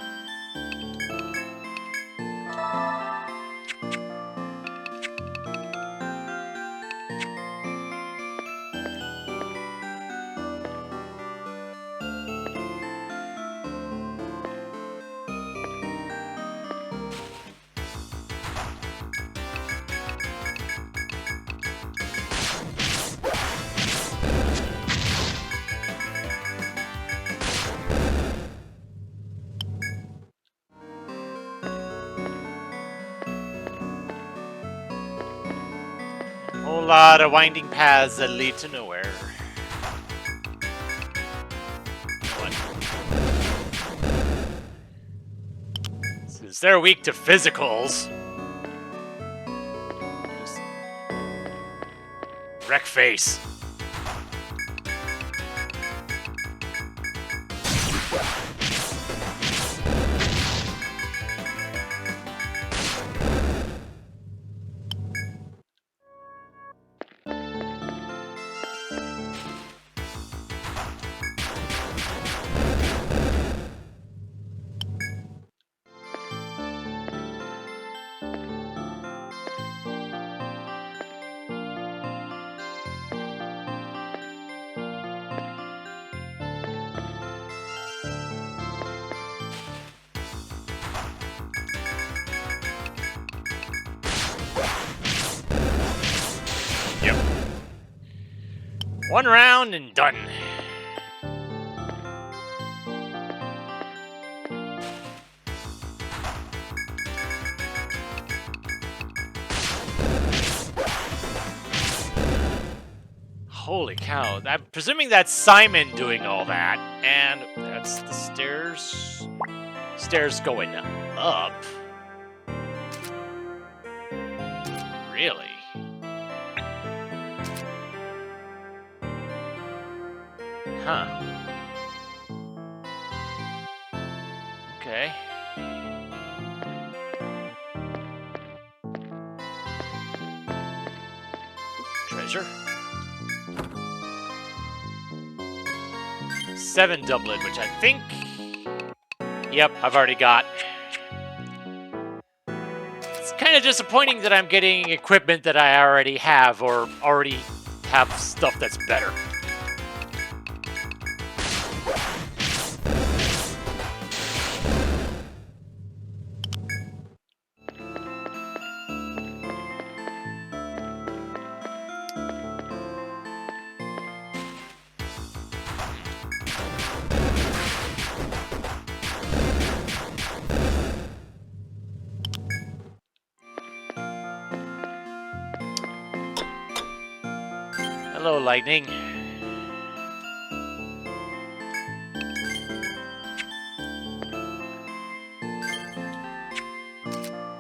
Whole lot of winding paths that lead to nowhere. What? Since they're weak to physicals. Just wreck face. Yep. One round and done. Holy cow. I'm presuming that's Simon doing all that. And that's the stairs. Stairs going up. Really? Huh. Okay. Treasure. 7 doublet, which I think... Yep, I've already got. It's kind of disappointing that I'm getting equipment that I already have, or already have stuff that's better. Hello, lightning.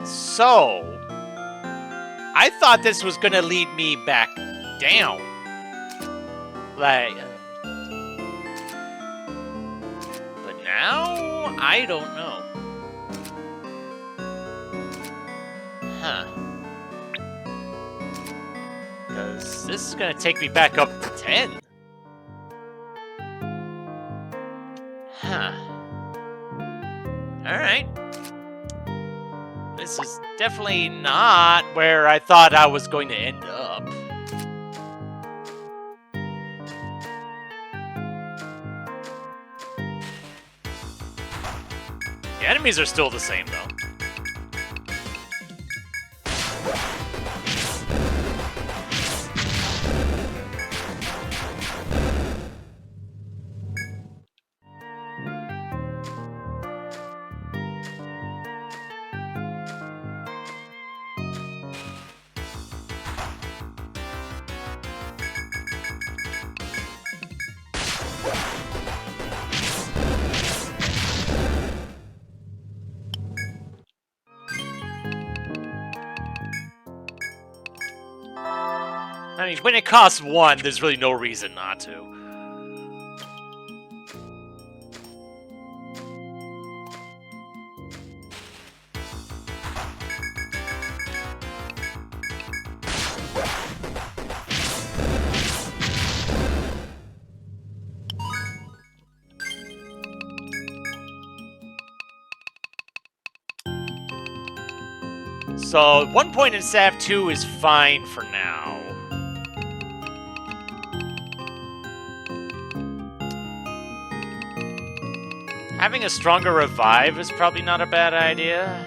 So, I thought this was gonna lead me back down. Like, but now, I don't know. Huh. Because this is going to take me back up to 10. Huh. Alright. This is definitely not where I thought I was going to end up. The enemies are still the same, though. I mean, when it costs 1, there's really no reason not to. So, 1 point in Sav 2 is fine for now. Having a stronger revive is probably not a bad idea.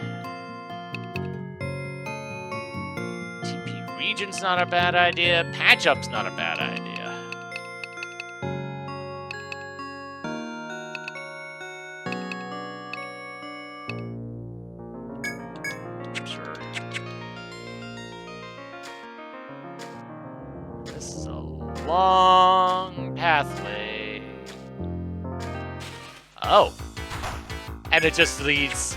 TP Region's not a bad idea. Patch Up's not a bad idea. long pathway. Oh. And it just leads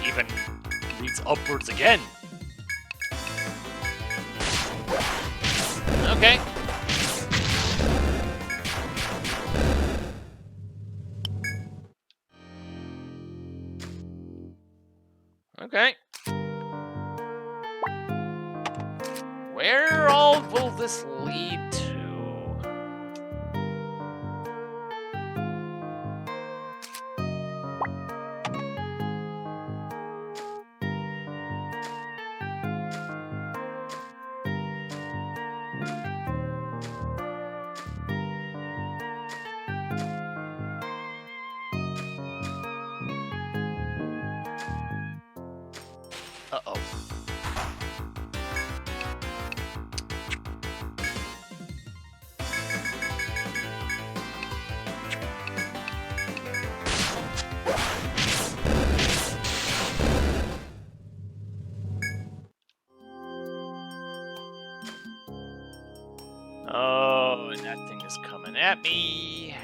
upwards again. Okay. Okay. Where all will this lead to? Uh-oh. Oh, and that thing is coming at me.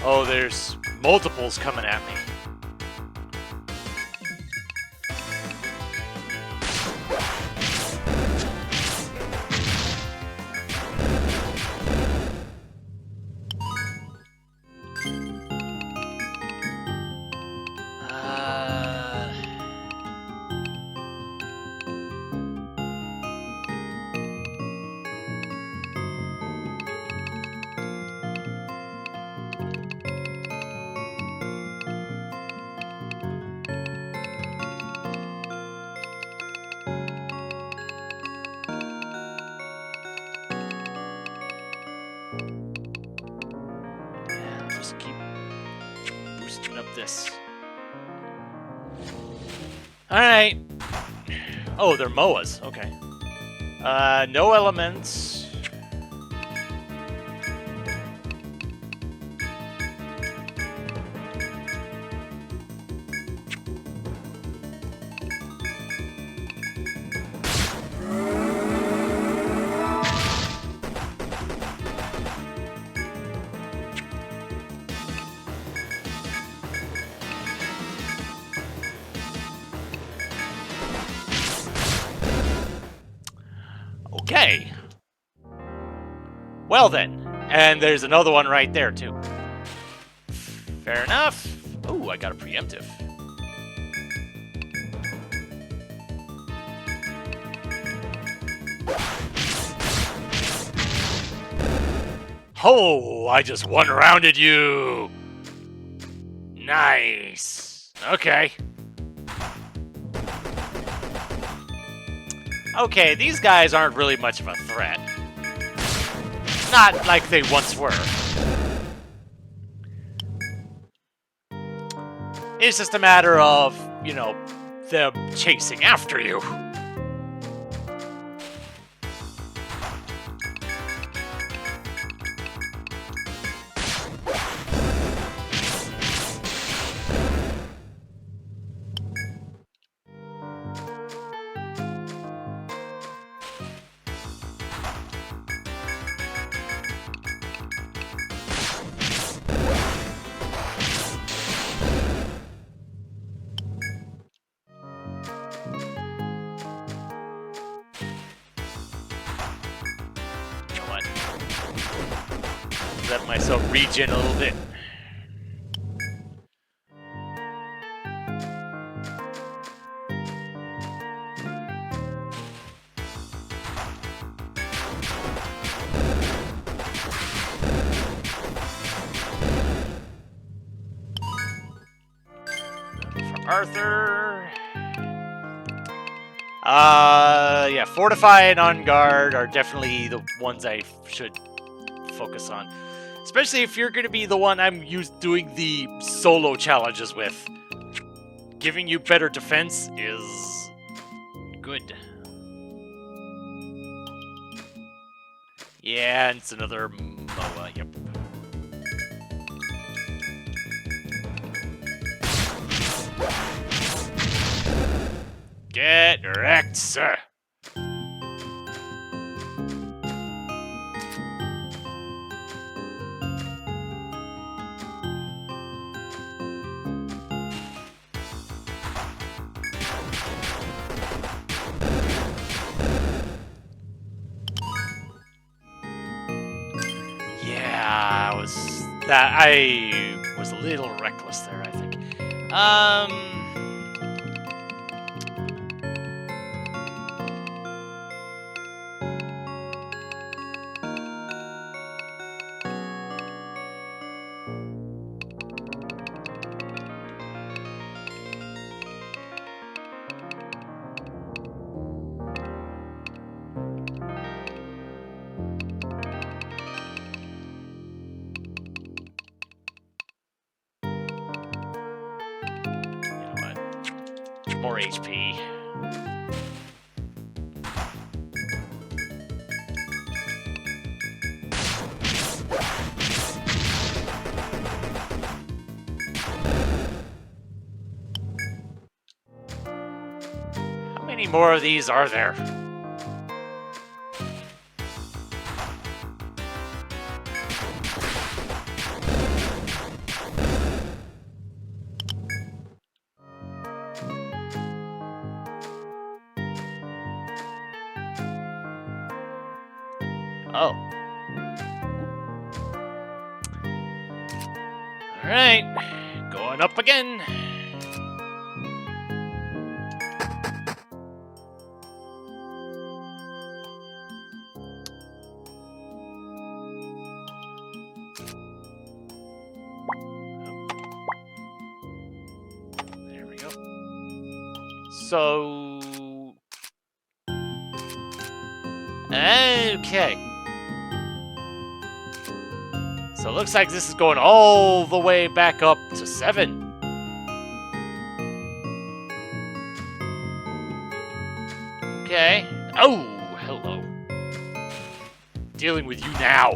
Oh, there's multiples coming at me. Just keep boosting up this. Alright. Oh, they're MOAs. Okay. No elements. Okay. Well then. And there's another one right there, too. Fair enough. Ooh, I got a preemptive. Oh, I just one-rounded you. Nice. Okay. Okay, these guys aren't really much of a threat. Not like they once were. It's just a matter of, you know, them chasing after you. Let myself regen a little bit. For Arthur. Yeah, Fortify and On Guard are definitely the ones I should focus on. Especially if you're going to be the one I'm doing the solo challenges with. Giving you better defense is good. Yeah, and it's another MOA, yep. Get wrecked, sir. Yeah, I was a little reckless there, I think. More HP. How many more of these are there? Oh. Alright. Going up again. There we go. So... Okay. So it looks like this is going all the way back up to 7. Okay. Oh, hello. Dealing with you now.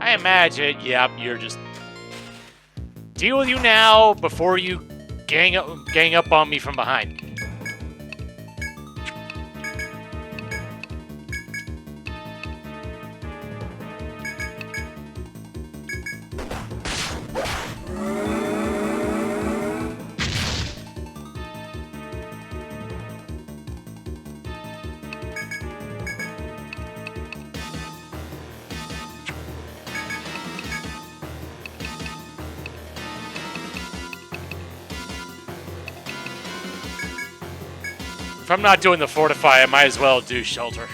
I imagine, yep, you're just... Deal with you now before you gang up on me from behind. If I'm not doing the fortify, I might as well do shelter.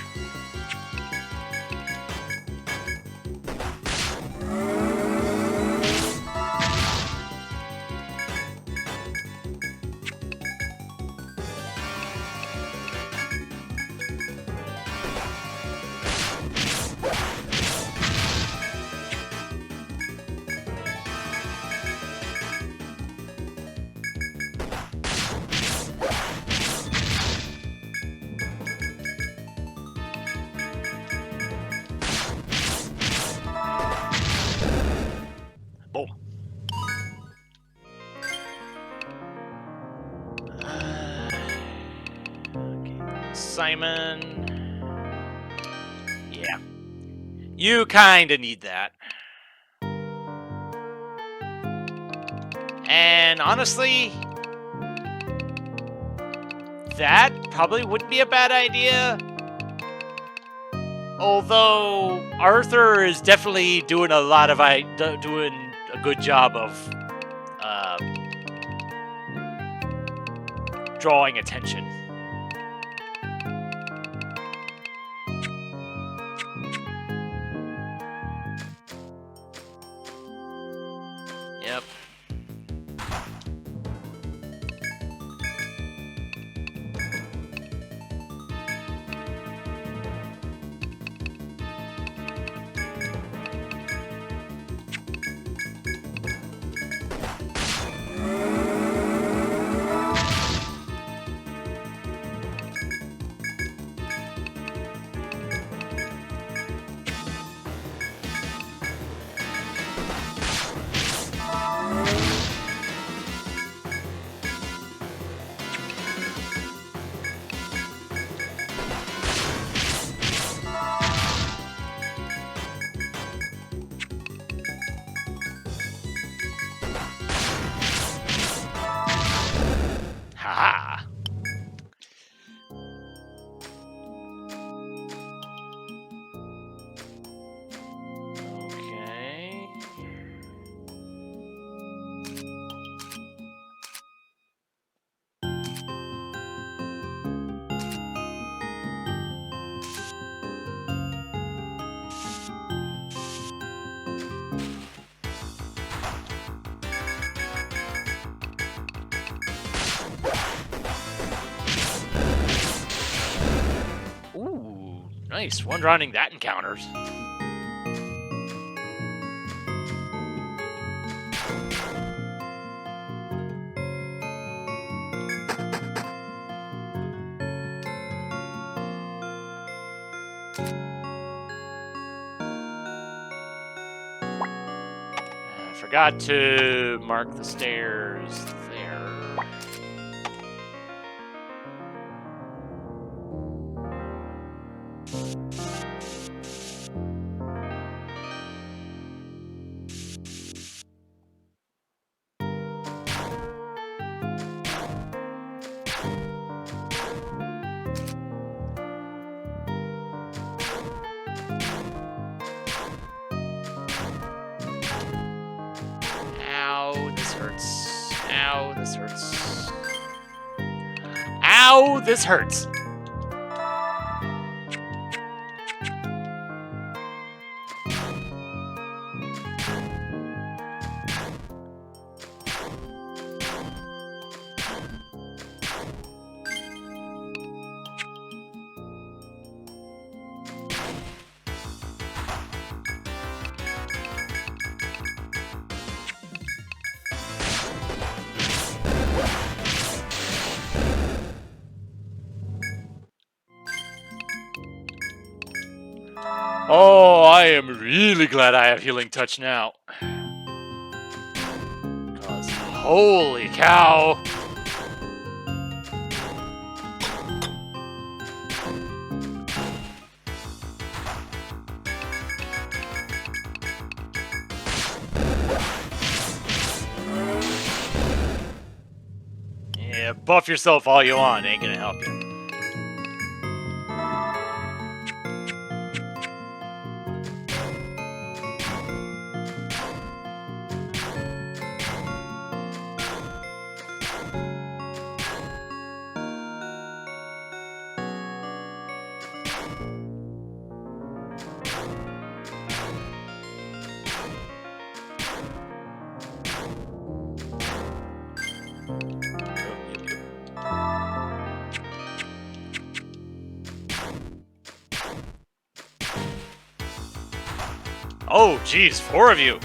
Simon. Yeah. You kinda need that. And honestly, that probably wouldn't be a bad idea. Although Arthur is definitely doing a lot of doing a good job of drawing attention. Yep. Haha. Okay. Ooh, nice. One rounding that encounters. I forgot to mark the stairs there. Ow, this hurts. Ow, this hurts. Ow, this hurts. Oh, I am really glad I have Healing Touch now. 'Cause holy cow. Yeah, buff yourself all you want, ain't gonna help you. Oh, geez, 4 of you.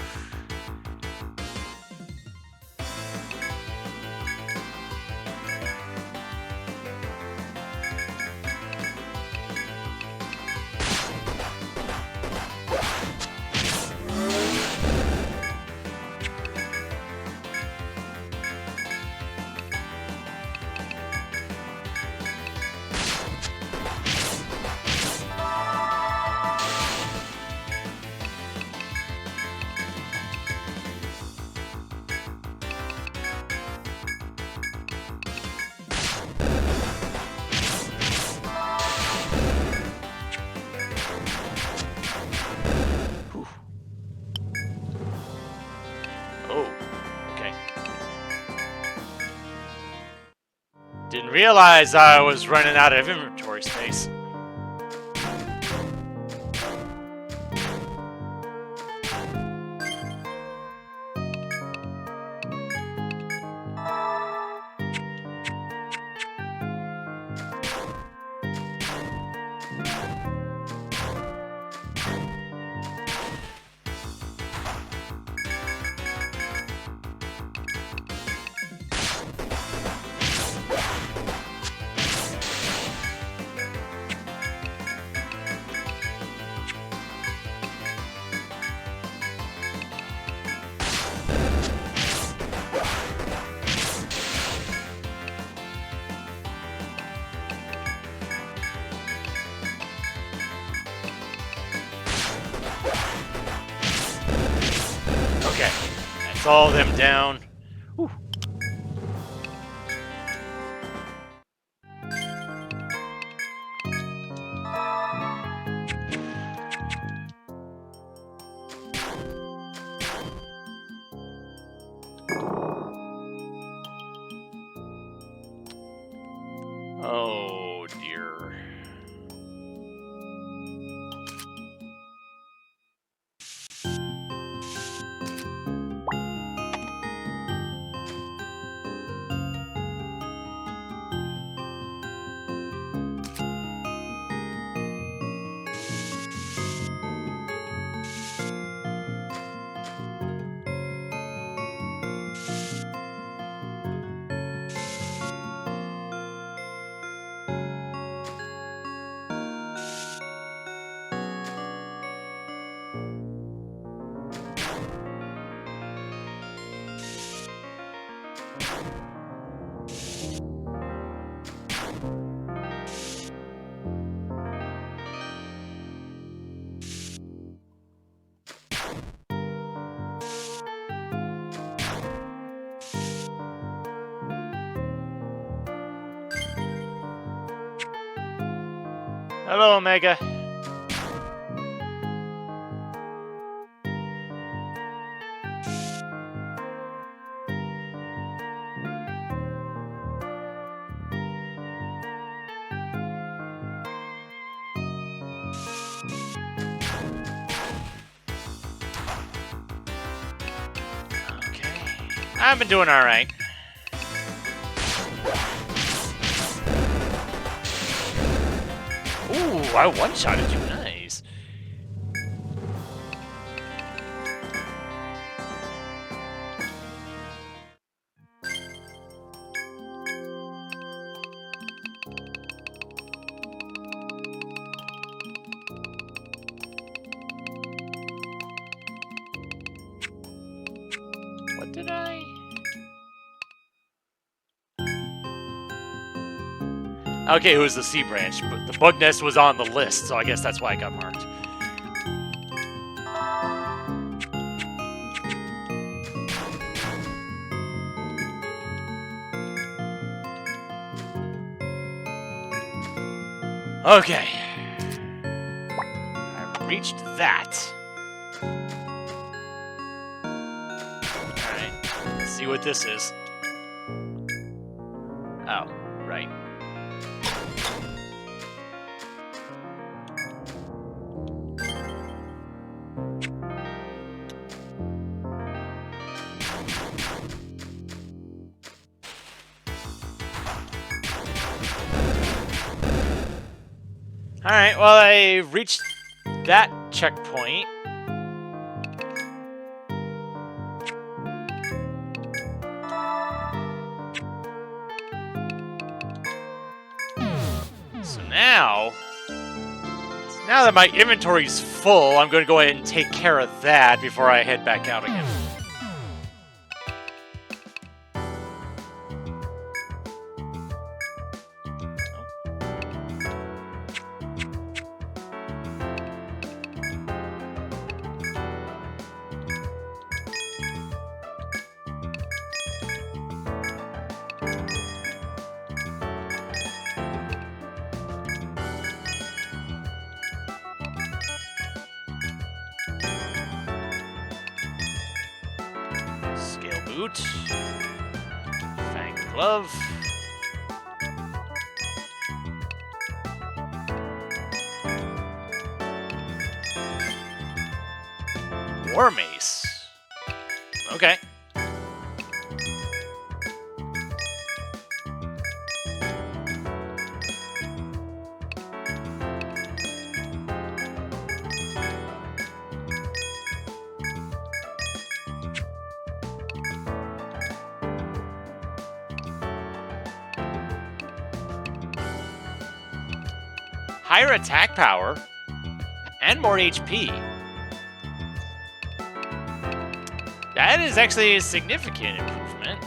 realize I was running out of inventory space. Okay, that's all of them down. Whew. Oh dear. Hello, Omega. I've been doing all right. Ooh, I one-shotted you. Nice. What did I... Okay, it was the C branch, but the bug nest was on the list, so I guess that's why it got marked. Okay. I reached that. Alright, let's see what this is. Oh, right. Alright, well, I reached that checkpoint. So now that my inventory's full, I'm going to go ahead and take care of that before I head back out again. Scale boot. Fang glove. War Mace. Okay. Higher attack power and more HP. That is actually a significant improvement.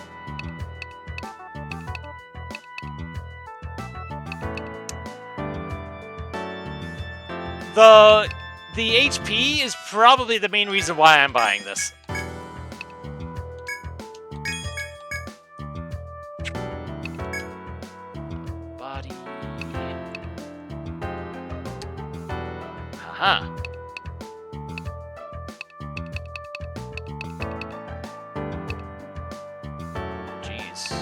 The HP is probably the main reason why I'm buying this. Body. Haha. Jeez.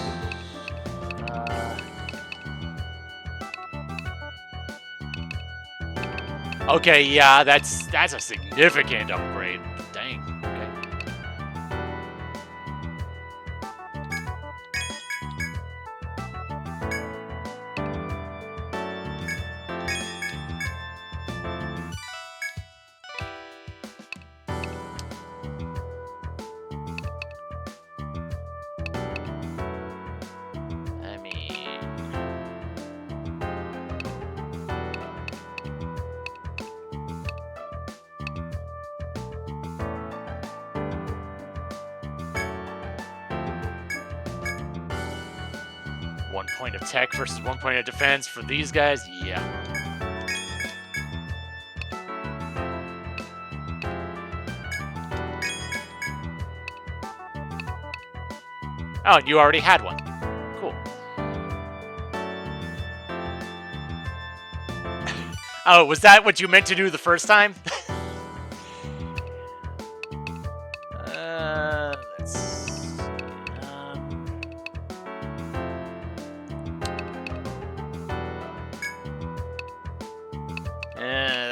Okay, yeah, that's a significant upgrade. Dang. Okay. I mean, 1 point of tech versus 1 point of defense for these guys? Yeah. Oh, and you already had one. Cool. Oh, was that what you meant to do the first time?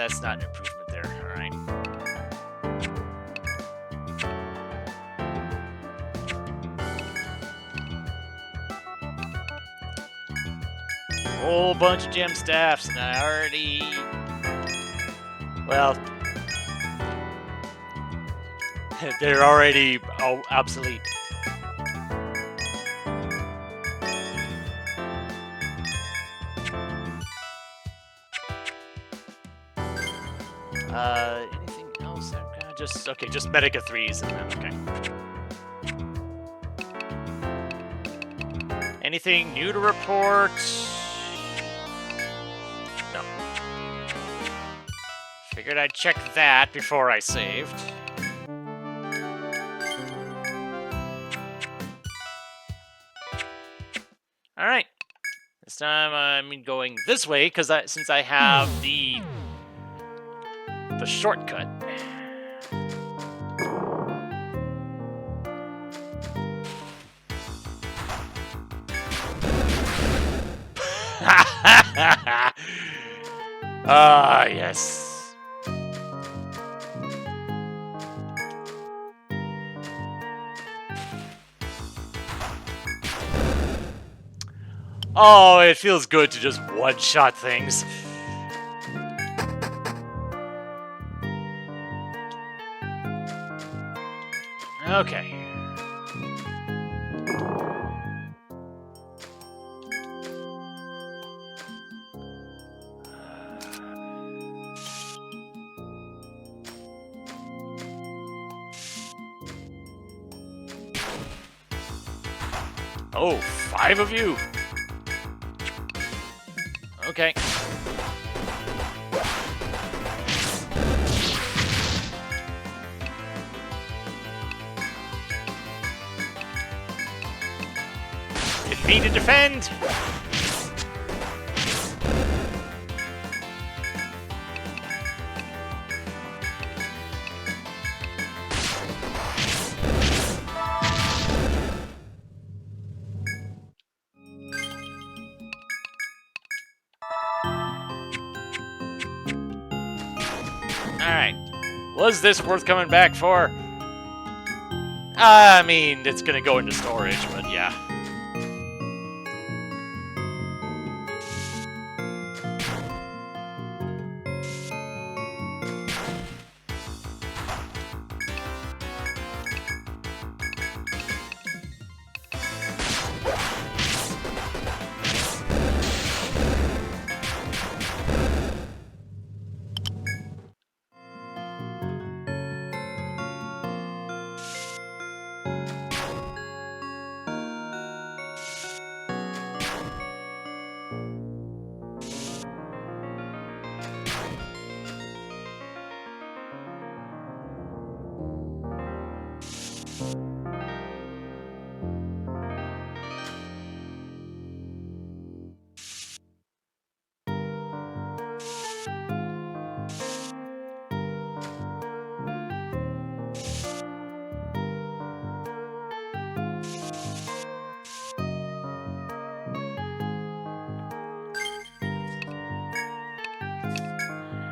That's not an improvement there. All right. Whole bunch of gem staffs, and I already... Well... they're already obsolete. Anything else? Okay, just Medica 3s and then, okay. Anything new to report? No. Figured I'd check that before I saved. Alright. This time I'm going this way, because since I have the shortcut. Ah, yes. Oh, it feels good to just one-shot things. Okay. Oh, 5 of you. Okay. Didn't mean to defend. Alright. Was this worth coming back for? I mean, it's gonna go into storage, but yeah.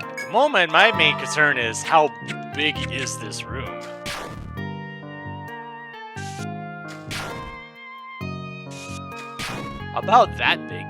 At the moment, my main concern is how big is this room? About that big.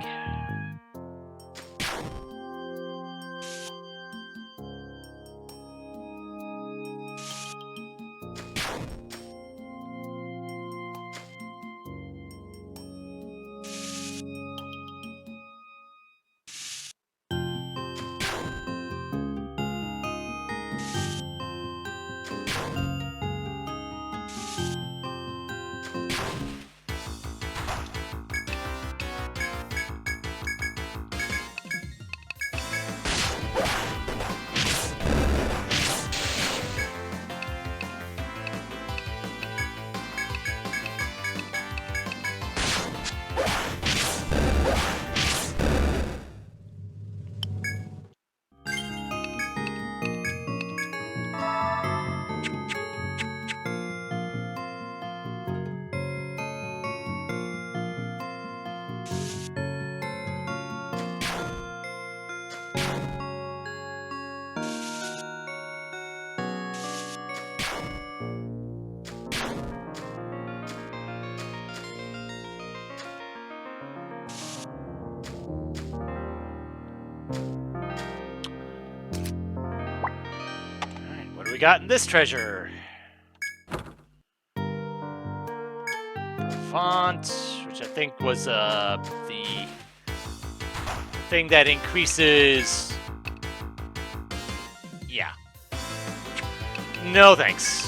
Alright, what do we got in this treasure? Font, which I think was the thing that increases. Yeah. No thanks.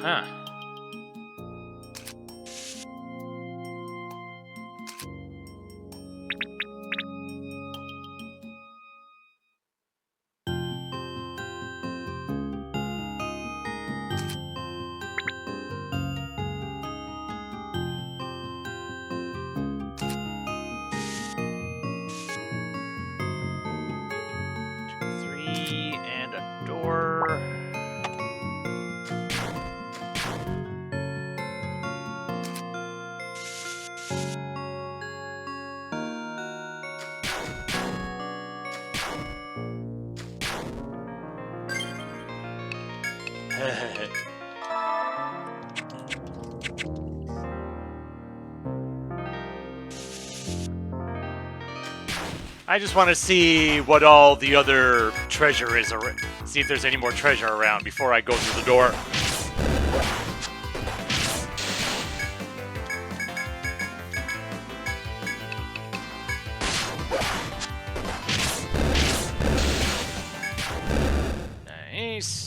Huh. Three and a door. I just want to see what all the other treasure is, or see if there's any more treasure around before I go through the door. Nice.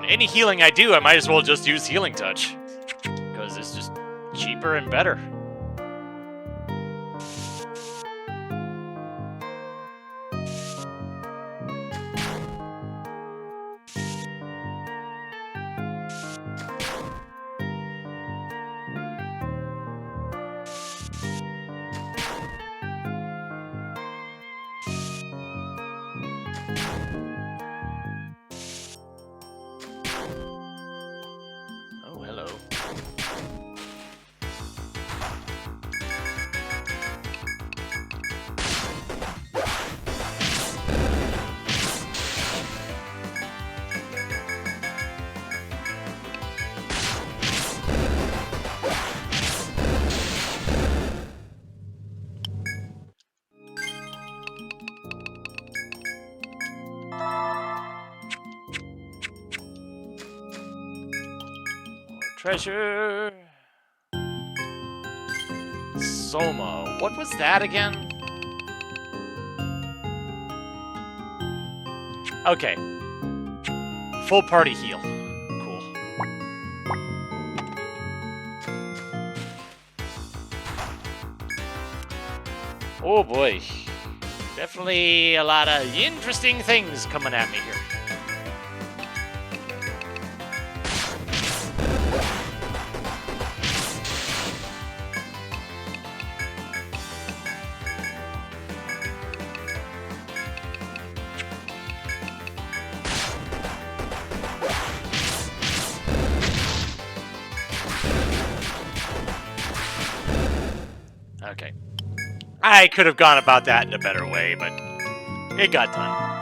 any healing I do, I might as well just use Healing Touch. Because it's just cheaper and better. Oh, hello. Treasure. Soma. What was that again? Okay. Full party heal. Cool. Oh boy. Definitely a lot of interesting things coming at me here. Okay. I could have gone about that in a better way, but it got done.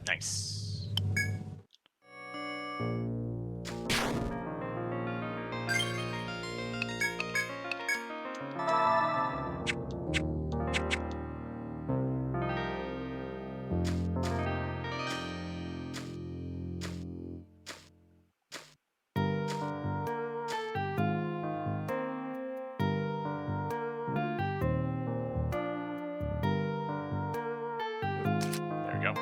Nice. There we go.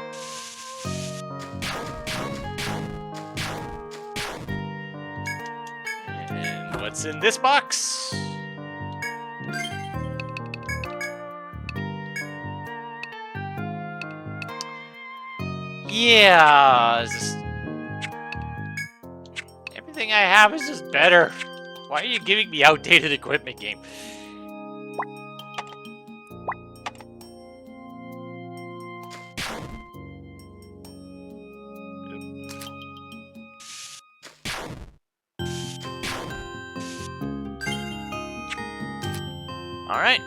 And what's in this box? Yeah, everything I have is just better. Why are you giving me outdated equipment, game? All right.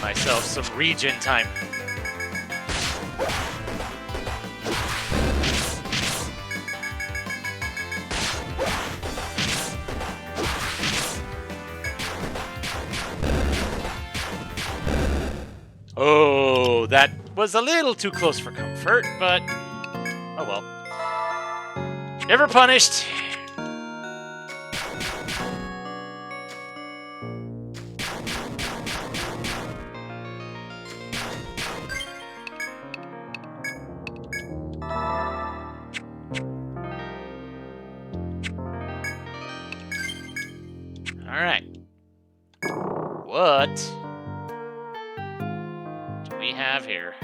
Myself some regen time. Oh, that was a little too close for comfort, but oh well. Never punished. All right. What do we have here?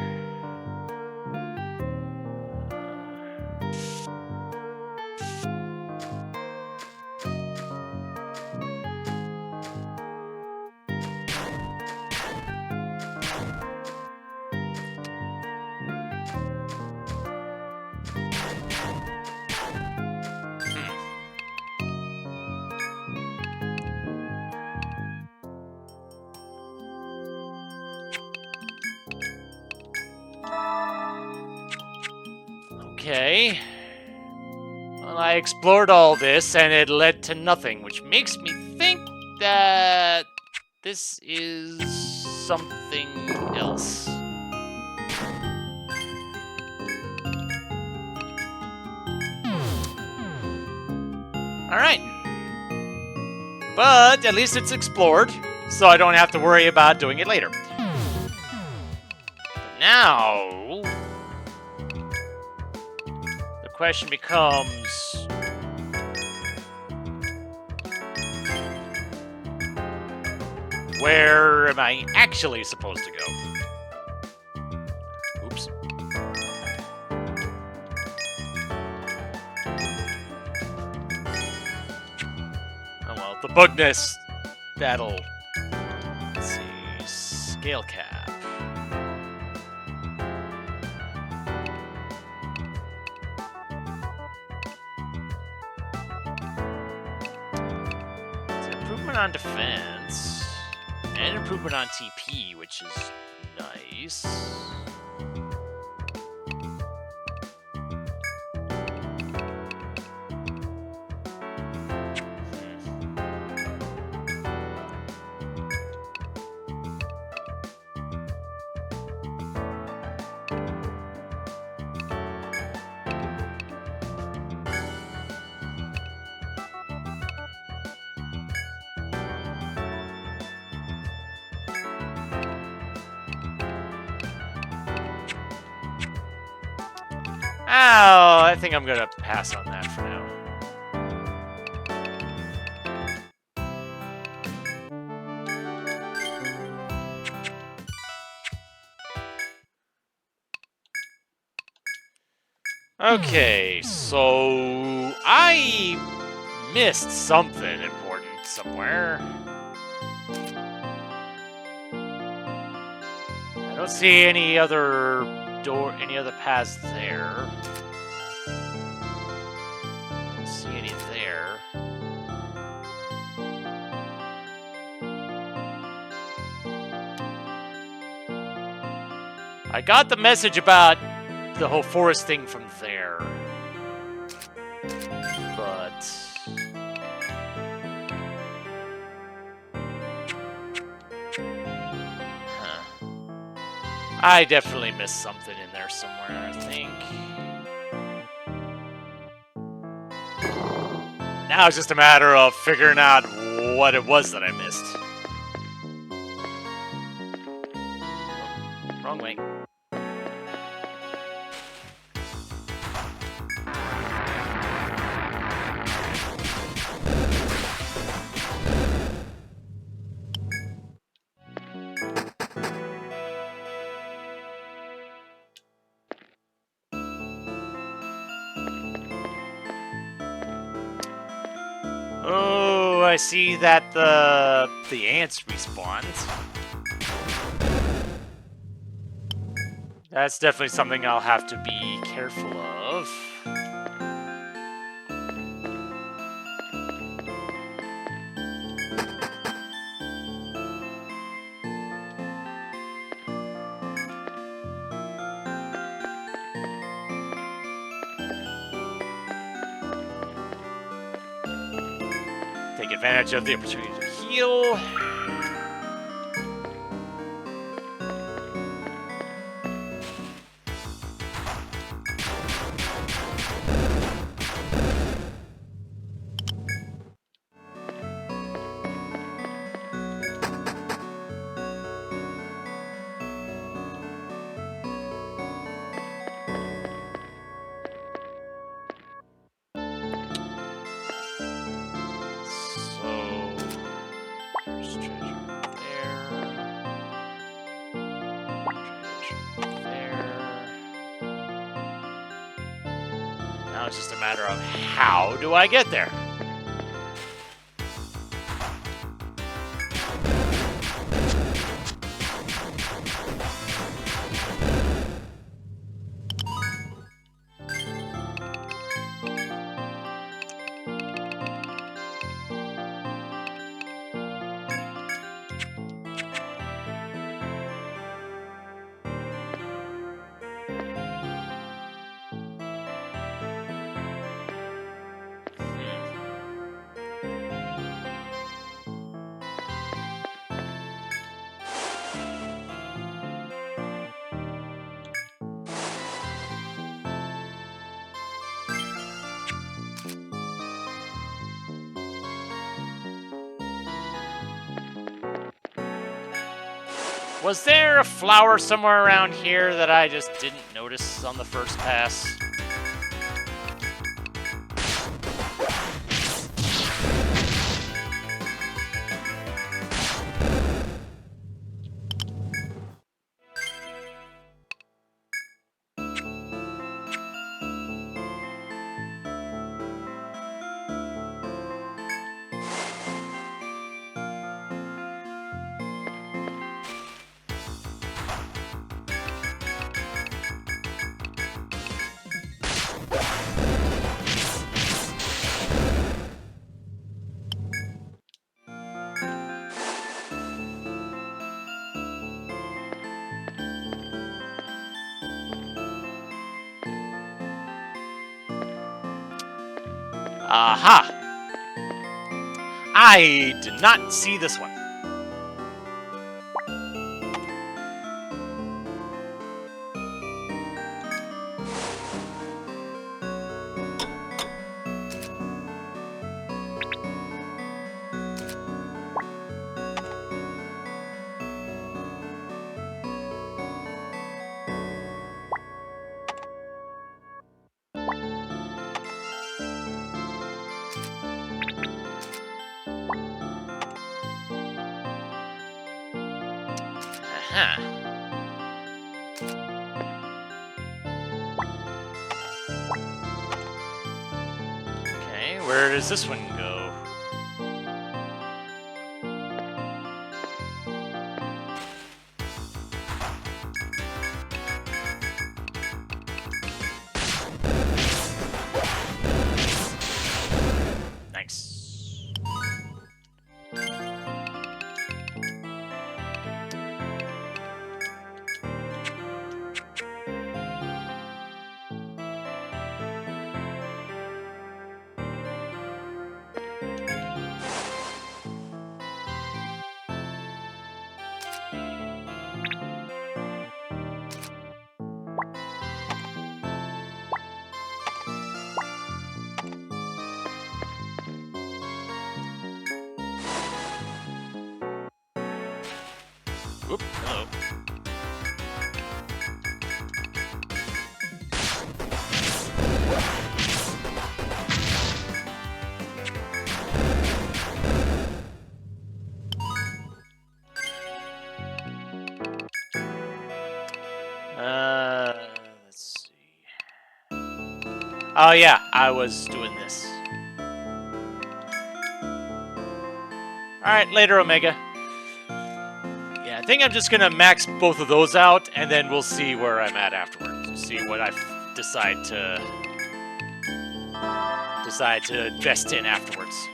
Okay. Well, I explored all this, and it led to nothing, which makes me think that this is something else. Alright. But at least it's explored, so I don't have to worry about doing it later. But now... the question becomes... where am I actually supposed to go? Oops. Oh well, the bug nest, that'll... let's see... scale cap. It's an improvement on defense. And improvement on TP, which is nice. Oh, I think I'm gonna pass on that for now. Okay, so I missed something important somewhere. I don't see any other paths there. Don't see any there. I got the message about the whole forest thing from there. But... I definitely missed something in there somewhere, I think. Now it's just a matter of figuring out what it was that I missed. Oh, wrong way. Oh, I see that the ants respawned. That's definitely something I'll have to be careful of. Take advantage of the opportunity to heal. Now it's just a matter of how do I get there? Was there a flower somewhere around here that I just didn't notice on the first pass? Aha! I did not see this one. Aha. Okay, where does this one go? Nice. Oop, hello. Let's see. Oh yeah, I was doing this. Alright, later, Omega. Yeah, I think I'm just gonna max both of those out, and then we'll see where I'm at afterwards. See what I decide to invest in afterwards.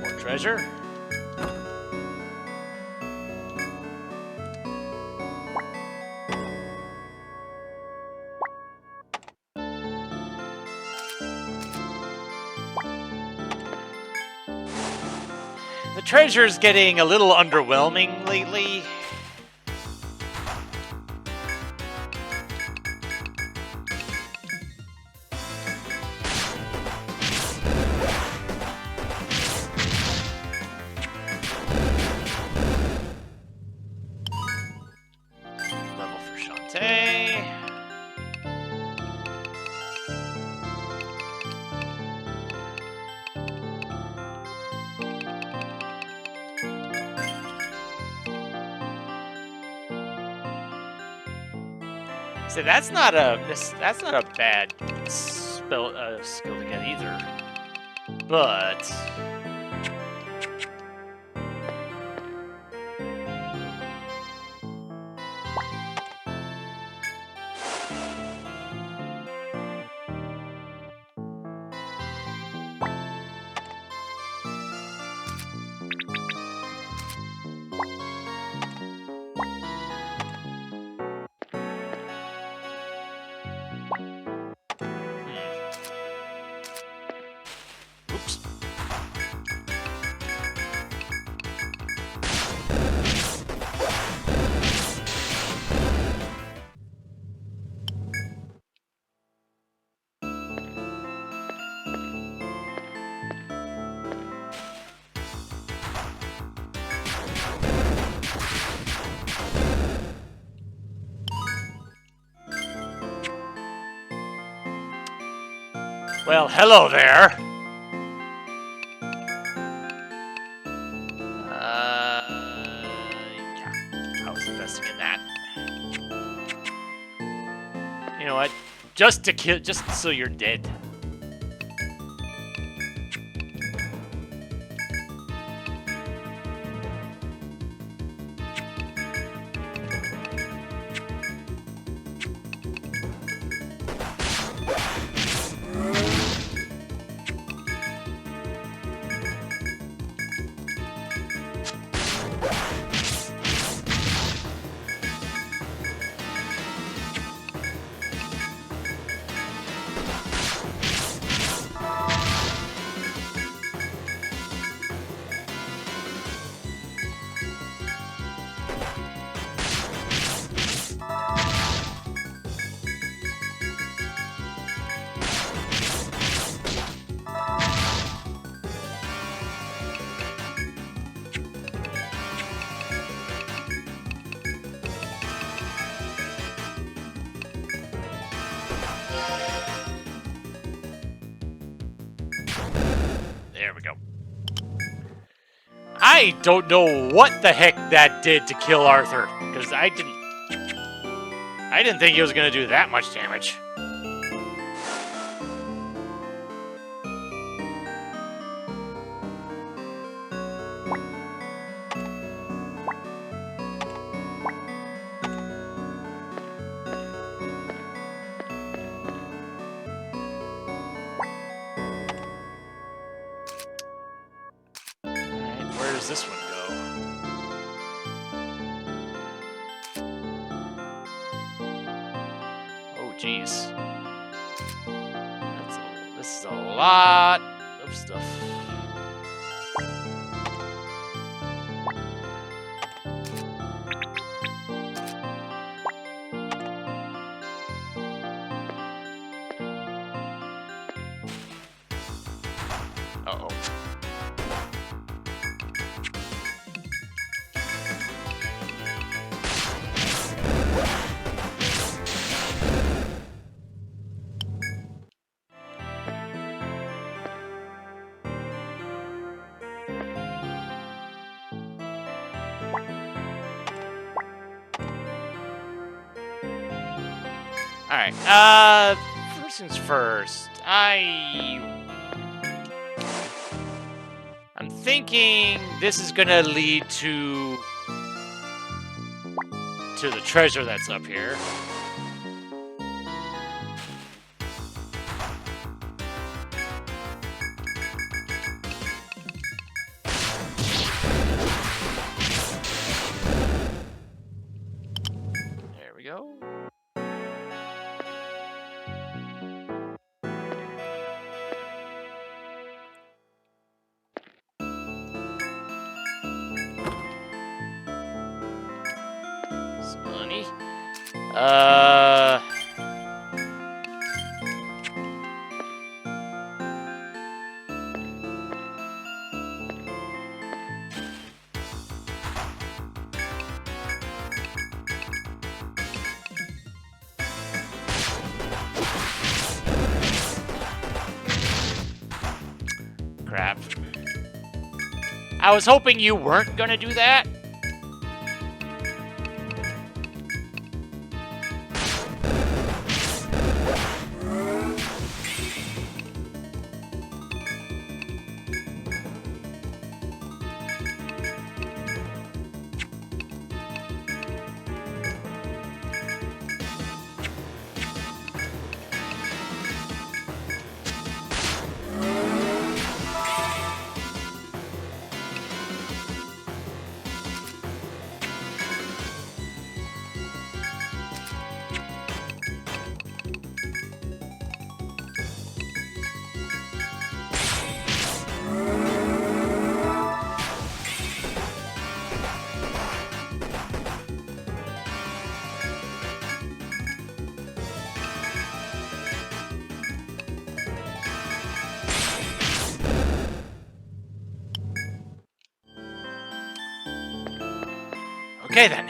More treasure. The treasure's getting a little underwhelming lately. Level for Shantae. So that's not a bad skill to get either. But oops. Well, hello there. Yeah. I was investing in that. You know what? Just to kill, just so you're dead. There we go. I don't know what the heck that did to kill Arthur, because I didn't think he was going to do that much damage. Alright, where does this one go? Oh, jeez. This is a lot of stuff. Uh-oh. Alright, first things first, I'm thinking this is gonna lead to the treasure that's up here. There we go. Money. Crap. I was hoping you weren't gonna do that. Okay then.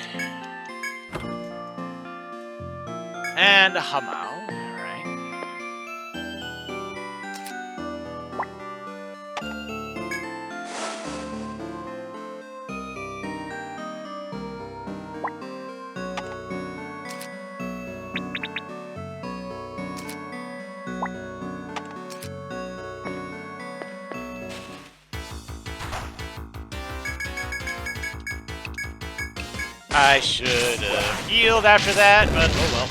And a Hamau, alright. I should have healed after that, but oh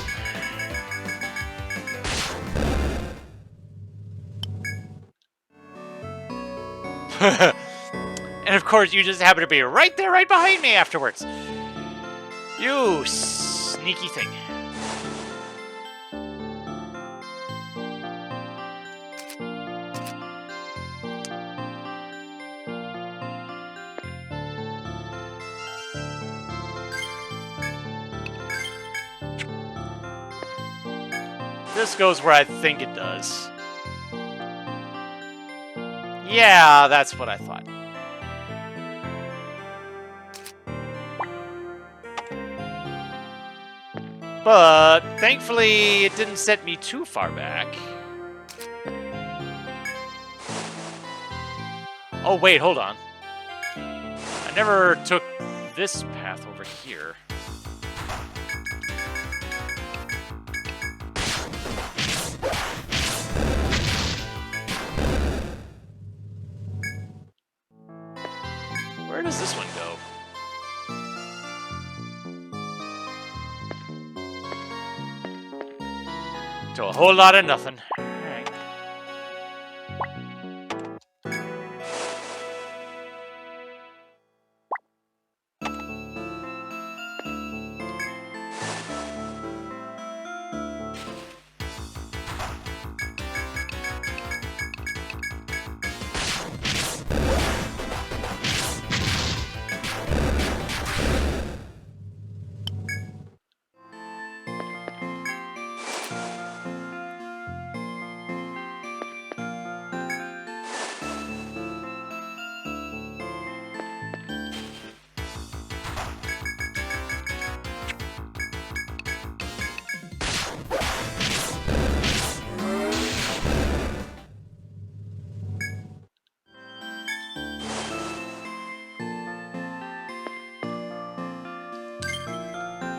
well. And of course, you just happen to be right there, right behind me afterwards. You sneaky thing. This goes where I think it does. Yeah, that's what I thought. But thankfully, it didn't set me too far back. Oh, wait, hold on. I never took this path over here. Where does this one go? To a whole lot of nothing. Alright.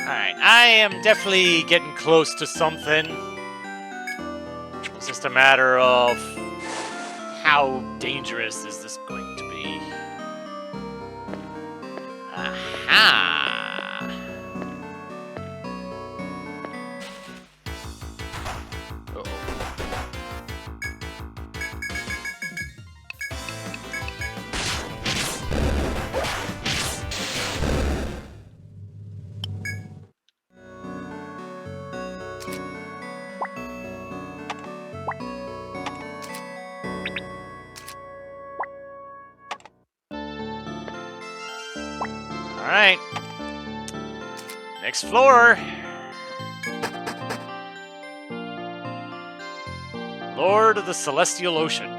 Alright, I am definitely getting close to something. It's just a matter of how dangerous is this going to be. Aha! Uh-oh. Alright. Next floor. Lord of the Celestial Ocean.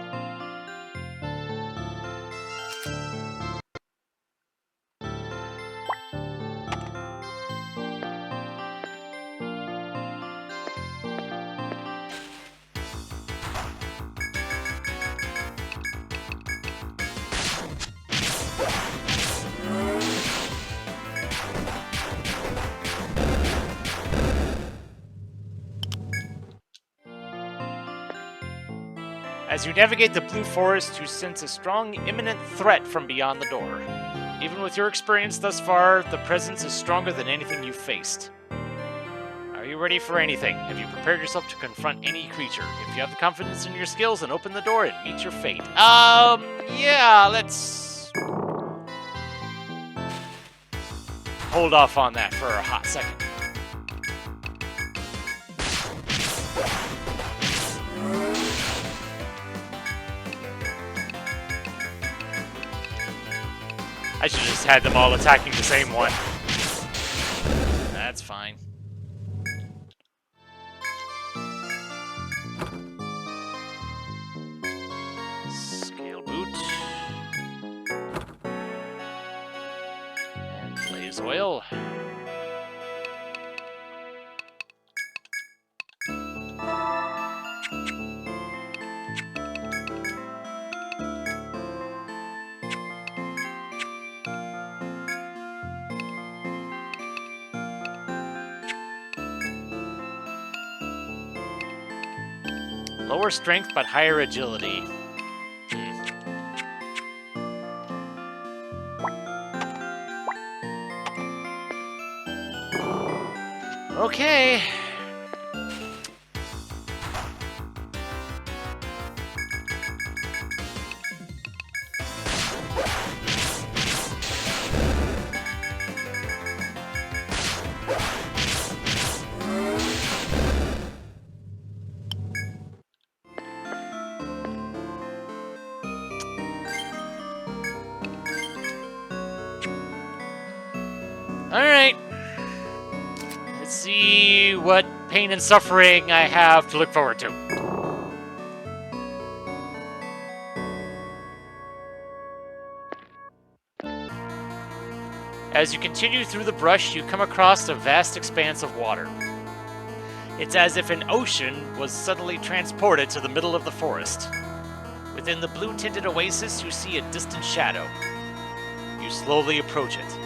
As you navigate the Blue Forest, you sense a strong, imminent threat from beyond the door. Even with your experience thus far, the presence is stronger than anything you've faced. Are you ready for anything? Have you prepared yourself to confront any creature? If you have the confidence in your skills, then open the door and meet your fate. Yeah, let's hold off on that for a hot second. I should have just had them all attacking the same one. That's fine. Scale boot. And blaze oil. Lower strength, but higher agility. Okay. Alright. Let's see what pain and suffering I have to look forward to. As you continue through the brush, you come across a vast expanse of water. It's as if an ocean was suddenly transported to the middle of the forest. Within the blue-tinted oasis, you see a distant shadow. You slowly approach it.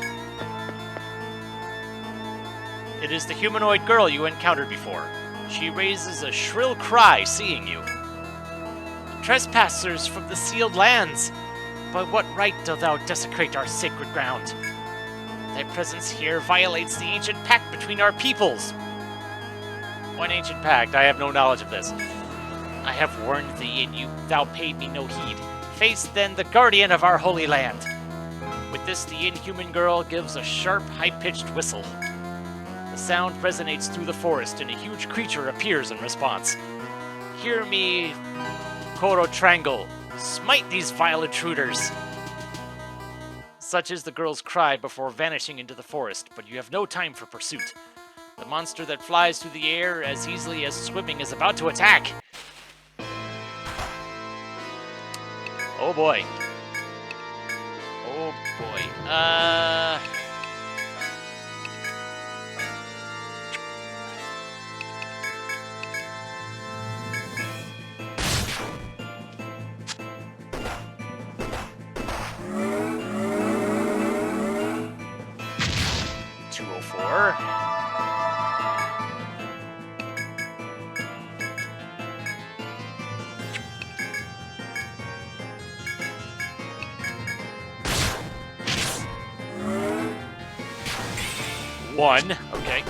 It is the humanoid girl you encountered before. She raises a shrill cry, seeing you. Trespassers from the sealed lands! By what right do thou desecrate our sacred ground? Thy presence here violates the ancient pact between our peoples. What ancient pact? I have no knowledge of this. I have warned thee, and thou paid me no heed. Face then the guardian of our holy land. With this, the inhuman girl gives a sharp, high-pitched whistle. The sound resonates through the forest, and a huge creature appears in response. Hear me, Koro Trangle. Smite these vile intruders. Such is the girl's cry before vanishing into the forest, but you have no time for pursuit. The monster that flies through the air as easily as swimming is about to attack. Oh boy. Oh boy. 204. One. Okay.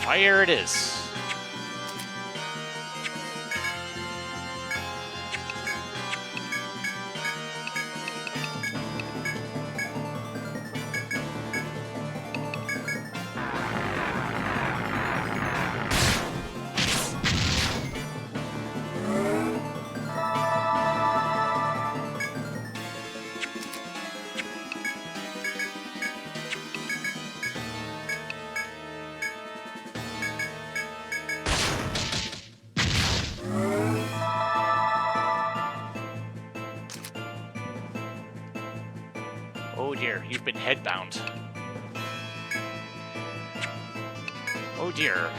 Fire it is. Oh dear, you've been headbound. Oh dear.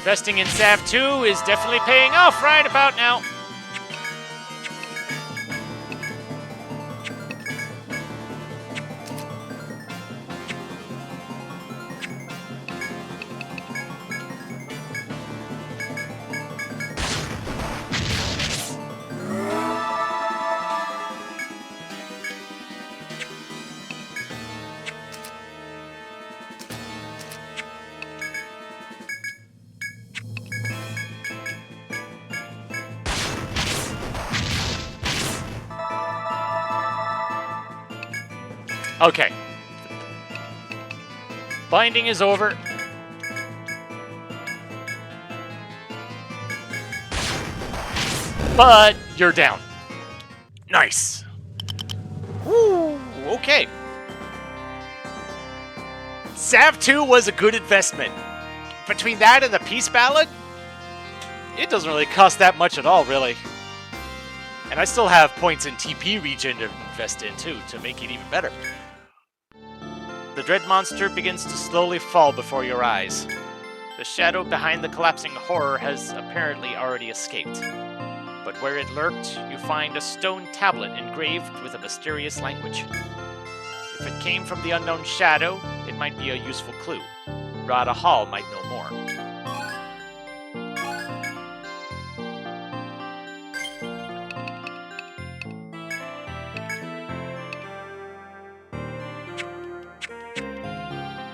Investing in Sav 2 is definitely paying off right about now. Okay. Binding is over. but you're down. Nice. Woo, okay. Sav 2 was a good investment. Between that and the Peace Ballad, it doesn't really cost that much at all, really. And I still have points in TP region to invest in, too, to make it even better. The dread monster begins to slowly fall before your eyes. The shadow behind the collapsing horror has apparently already escaped. But where it lurked, you find a stone tablet engraved with a mysterious language. If it came from the unknown shadow, it might be a useful clue. Rada Hall might know more.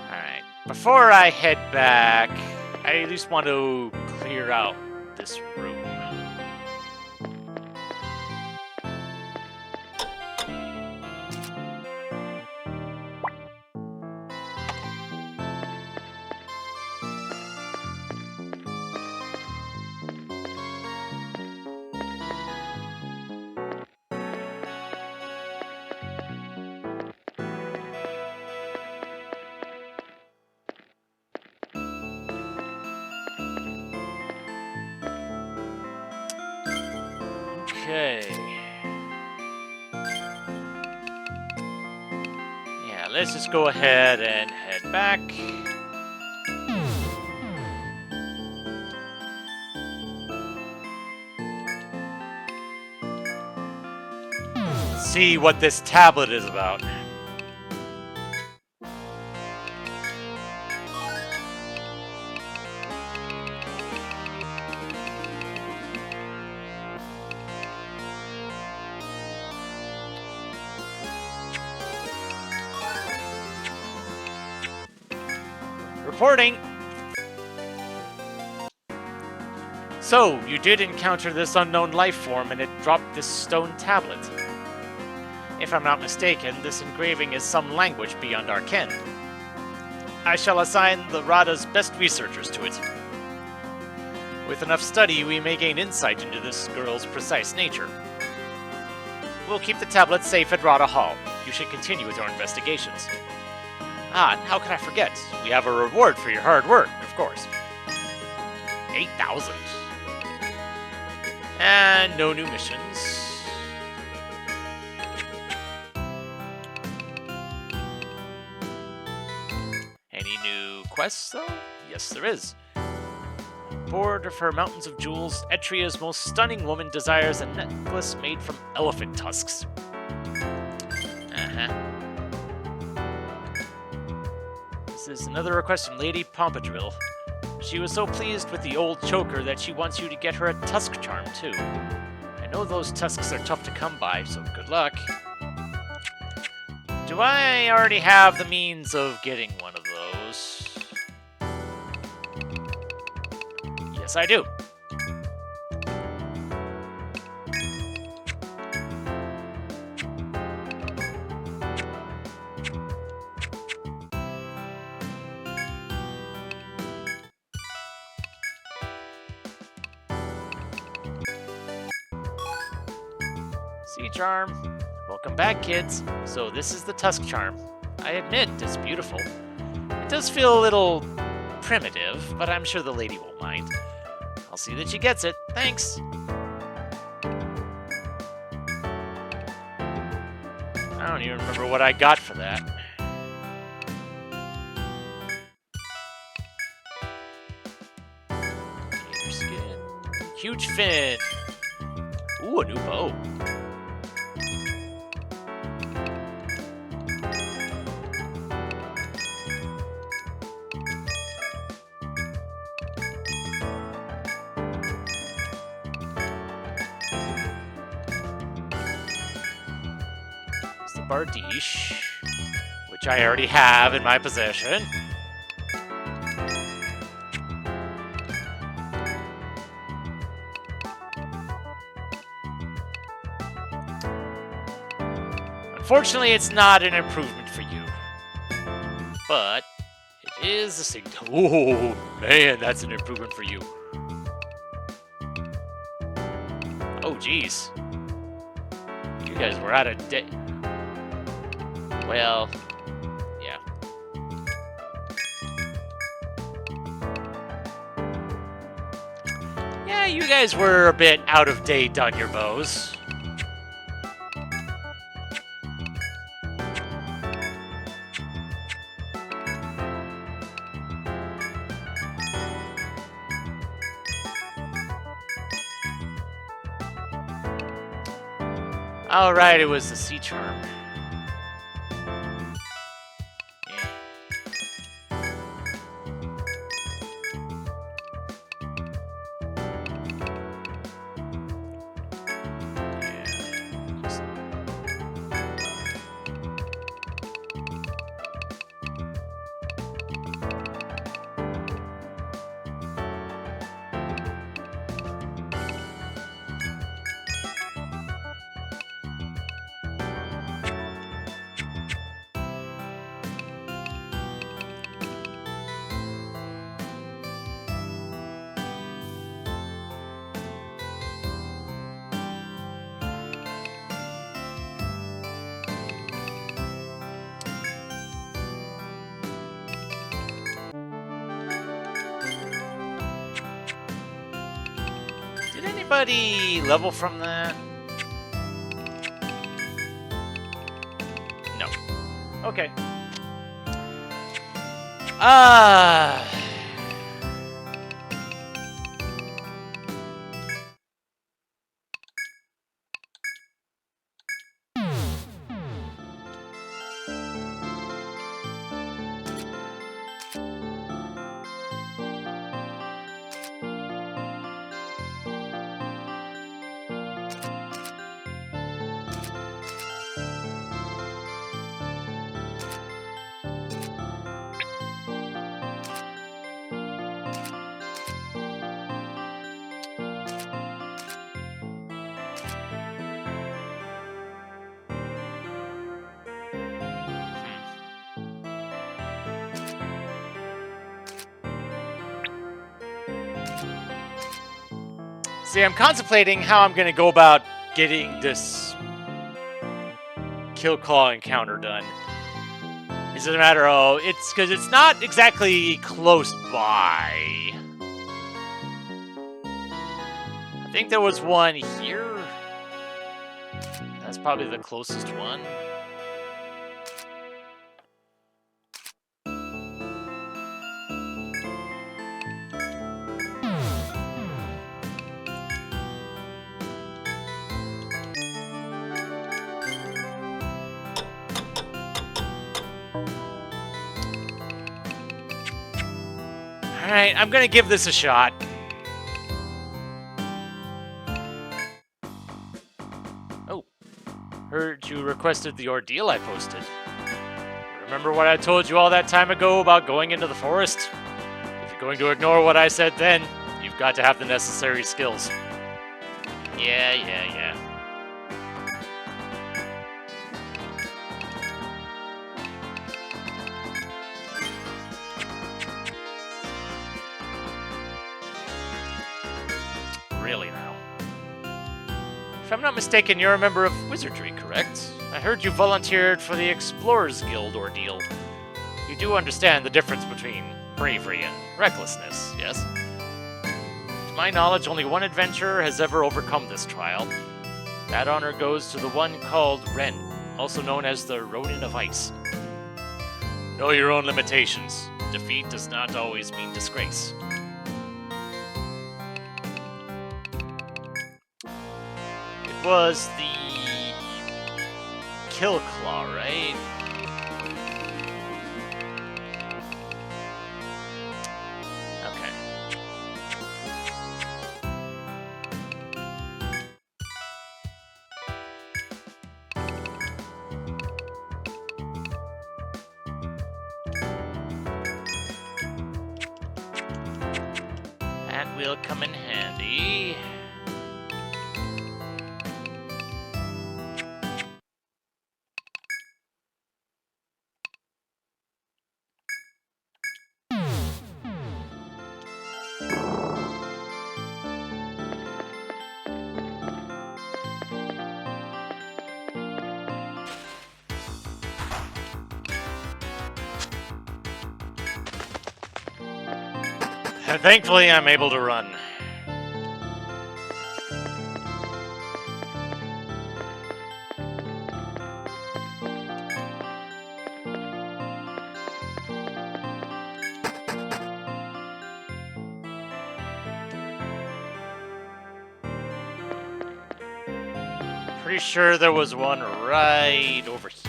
Alright, before I head back, I at least want to clear out this room. Okay. Yeah, let's just go ahead and head back. See what this tablet is about. Reporting! So, you did encounter this unknown life form and it dropped this stone tablet. If I'm not mistaken, this engraving is some language beyond our ken. I shall assign the Rada's best researchers to it. With enough study, we may gain insight into this girl's precise nature. We'll keep the tablet safe at Rada Hall. You should continue with your investigations. Ah, and how could I forget? We have a reward for your hard work, of course. 8,000. And no new missions. Any new quests, though? Yes, there is. Bored of her mountains of jewels, Etria's most stunning woman desires a necklace made from elephant tusks. This is another request from Lady Pompadril. She was so pleased with the old choker that she wants you to get her a tusk charm, too. I know those tusks are tough to come by, so good luck. Do I already have the means of getting one of those? Yes, I do. Sea charm. Welcome back, kids. So this is the tusk charm. I admit, it's beautiful. It does feel a little primitive, but I'm sure the lady won't mind. I'll see that she gets it. Thanks. I don't even remember what I got for that. Gator skin. Huge fin. Ooh, a new bow. Bardiche, which I already have in my possession. Unfortunately, it's not an improvement for you, but it is a signal. Oh man, that's an improvement for you. Oh, geez. You guys were out of date. Well, yeah. Yeah, you guys were a bit out of date on your bows. All right, it was the sea charm. Did anybody level from that? No. Okay. See, I'm contemplating how I'm going to go about getting this kill claw encounter done. Is it a matter of it's because it's not exactly close by. I think there was one here. That's probably the closest one. Alright, I'm gonna give this a shot. Oh, heard you requested the ordeal I posted. Remember what I told you all that time ago about going into the forest? If you're going to ignore what I said then, you've got to have the necessary skills. Yeah. Really now. If I'm not mistaken, you're a member of Wizardry, correct? I heard you volunteered for the Explorers Guild ordeal. You do understand the difference between bravery and recklessness, yes? To my knowledge, only one adventurer has ever overcome this trial. That honor goes to the one called Ren, also known as the Ronin of Ice. Know your own limitations. Defeat does not always mean disgrace. It was the Kill Claw, right? Okay. That will come in handy. Thankfully, I'm able to run. Pretty sure there was one right over here.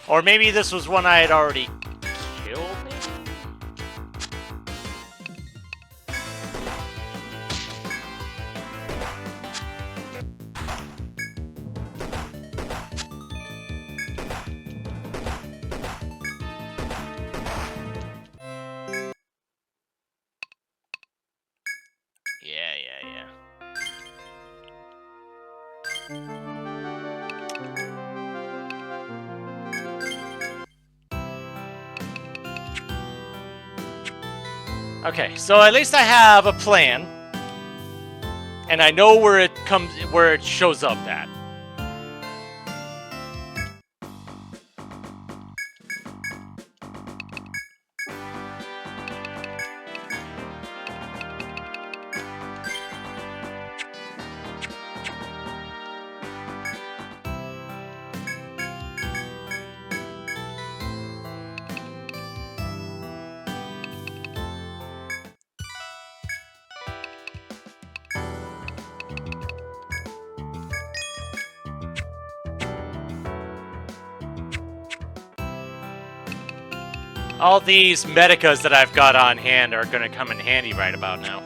Or maybe this was one I had already killed, maybe? Yeah. Okay, so at least I have a plan, and I know where it shows up at. All these medicas that I've got on hand are going to come in handy right about now.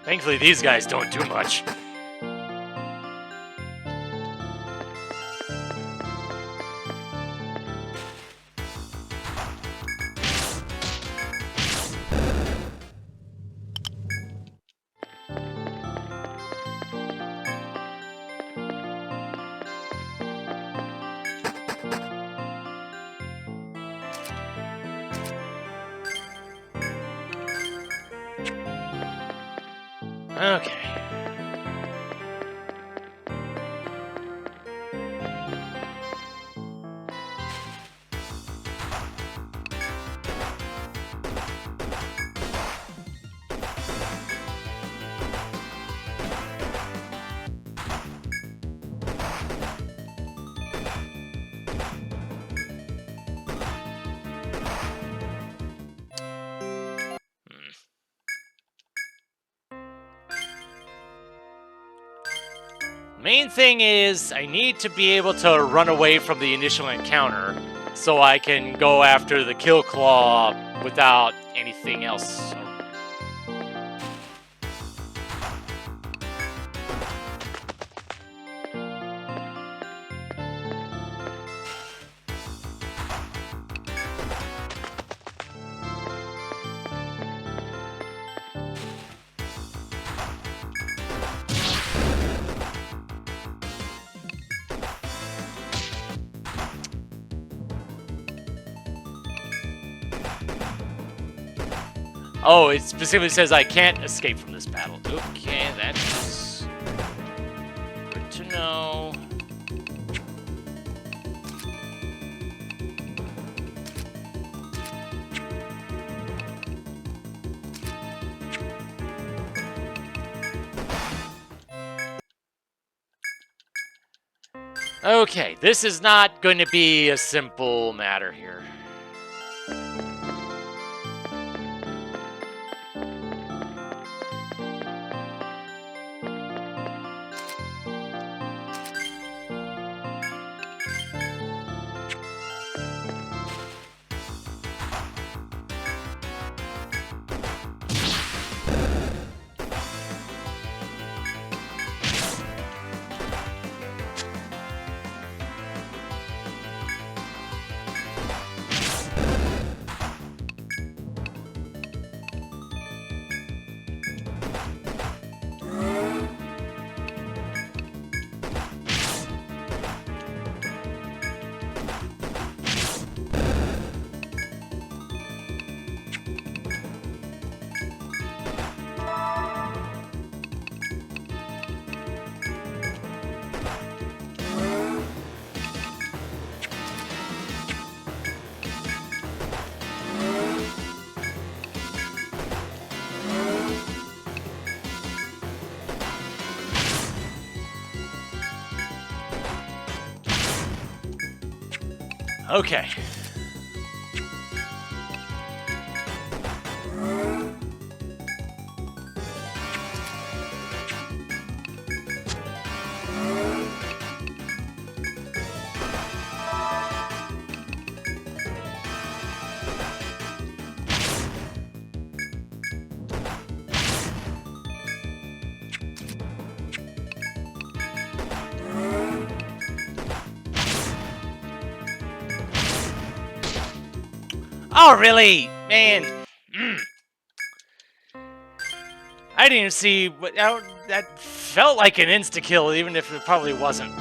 Thankfully, these guys don't do much. Okay. Main thing is, I need to be able to run away from the initial encounter so I can go after the kill claw without anything else. Oh, it specifically says I can't escape from this battle. Okay, that's good to know. Okay, this is not going to be a simple matter here. Okay. Oh, really? Man. I didn't even see what that felt like an insta-kill, even if it probably wasn't.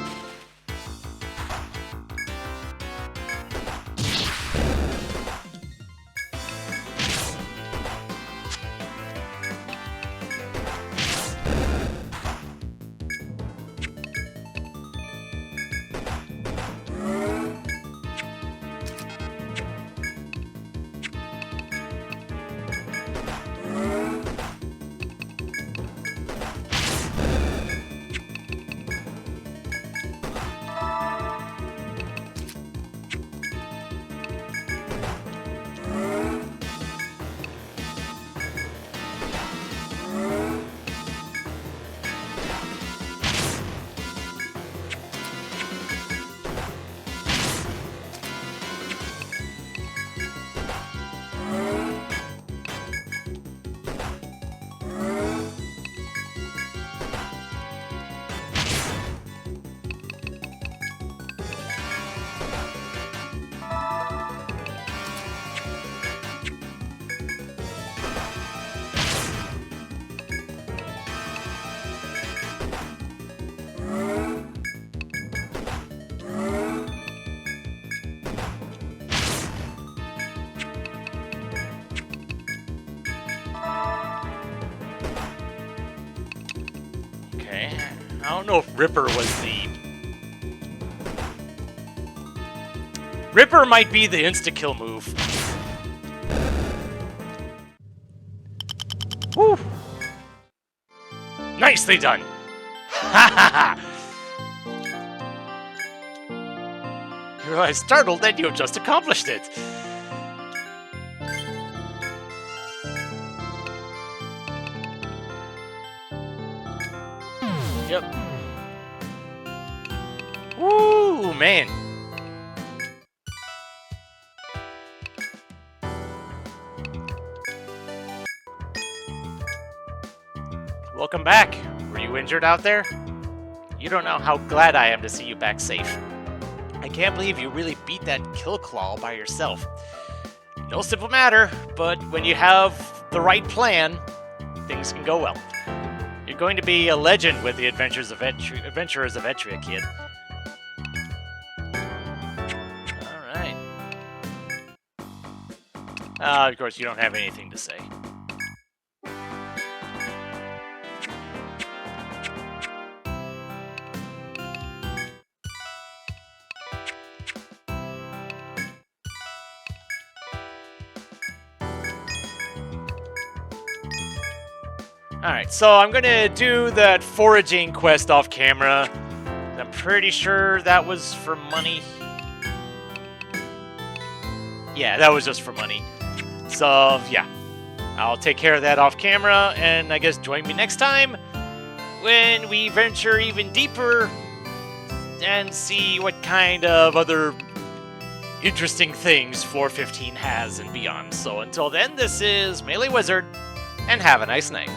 Okay. I don't know if Ripper was the... Ripper might be the insta-kill move. Woo! Nicely done! Ha ha ha! You realize startled that you just accomplished it. Yep. Woo, man. Welcome back. Were you injured out there? You don't know how glad I am to see you back safe. I can't believe you really beat that kill claw by yourself. No simple matter, but when you have the right plan, things can go well. You're going to be a legend with the Adventures of Etria, kid. Alright. Of course, you don't have anything to say. Alright, so I'm gonna do that foraging quest off camera. I'm pretty sure that was for money. Yeah, that was just for money. So, yeah. I'll take care of that off camera, and I guess join me next time when we venture even deeper and see what kind of other interesting things Floor 15 has and beyond. So until then, this is MeleeWizard, and have a nice night.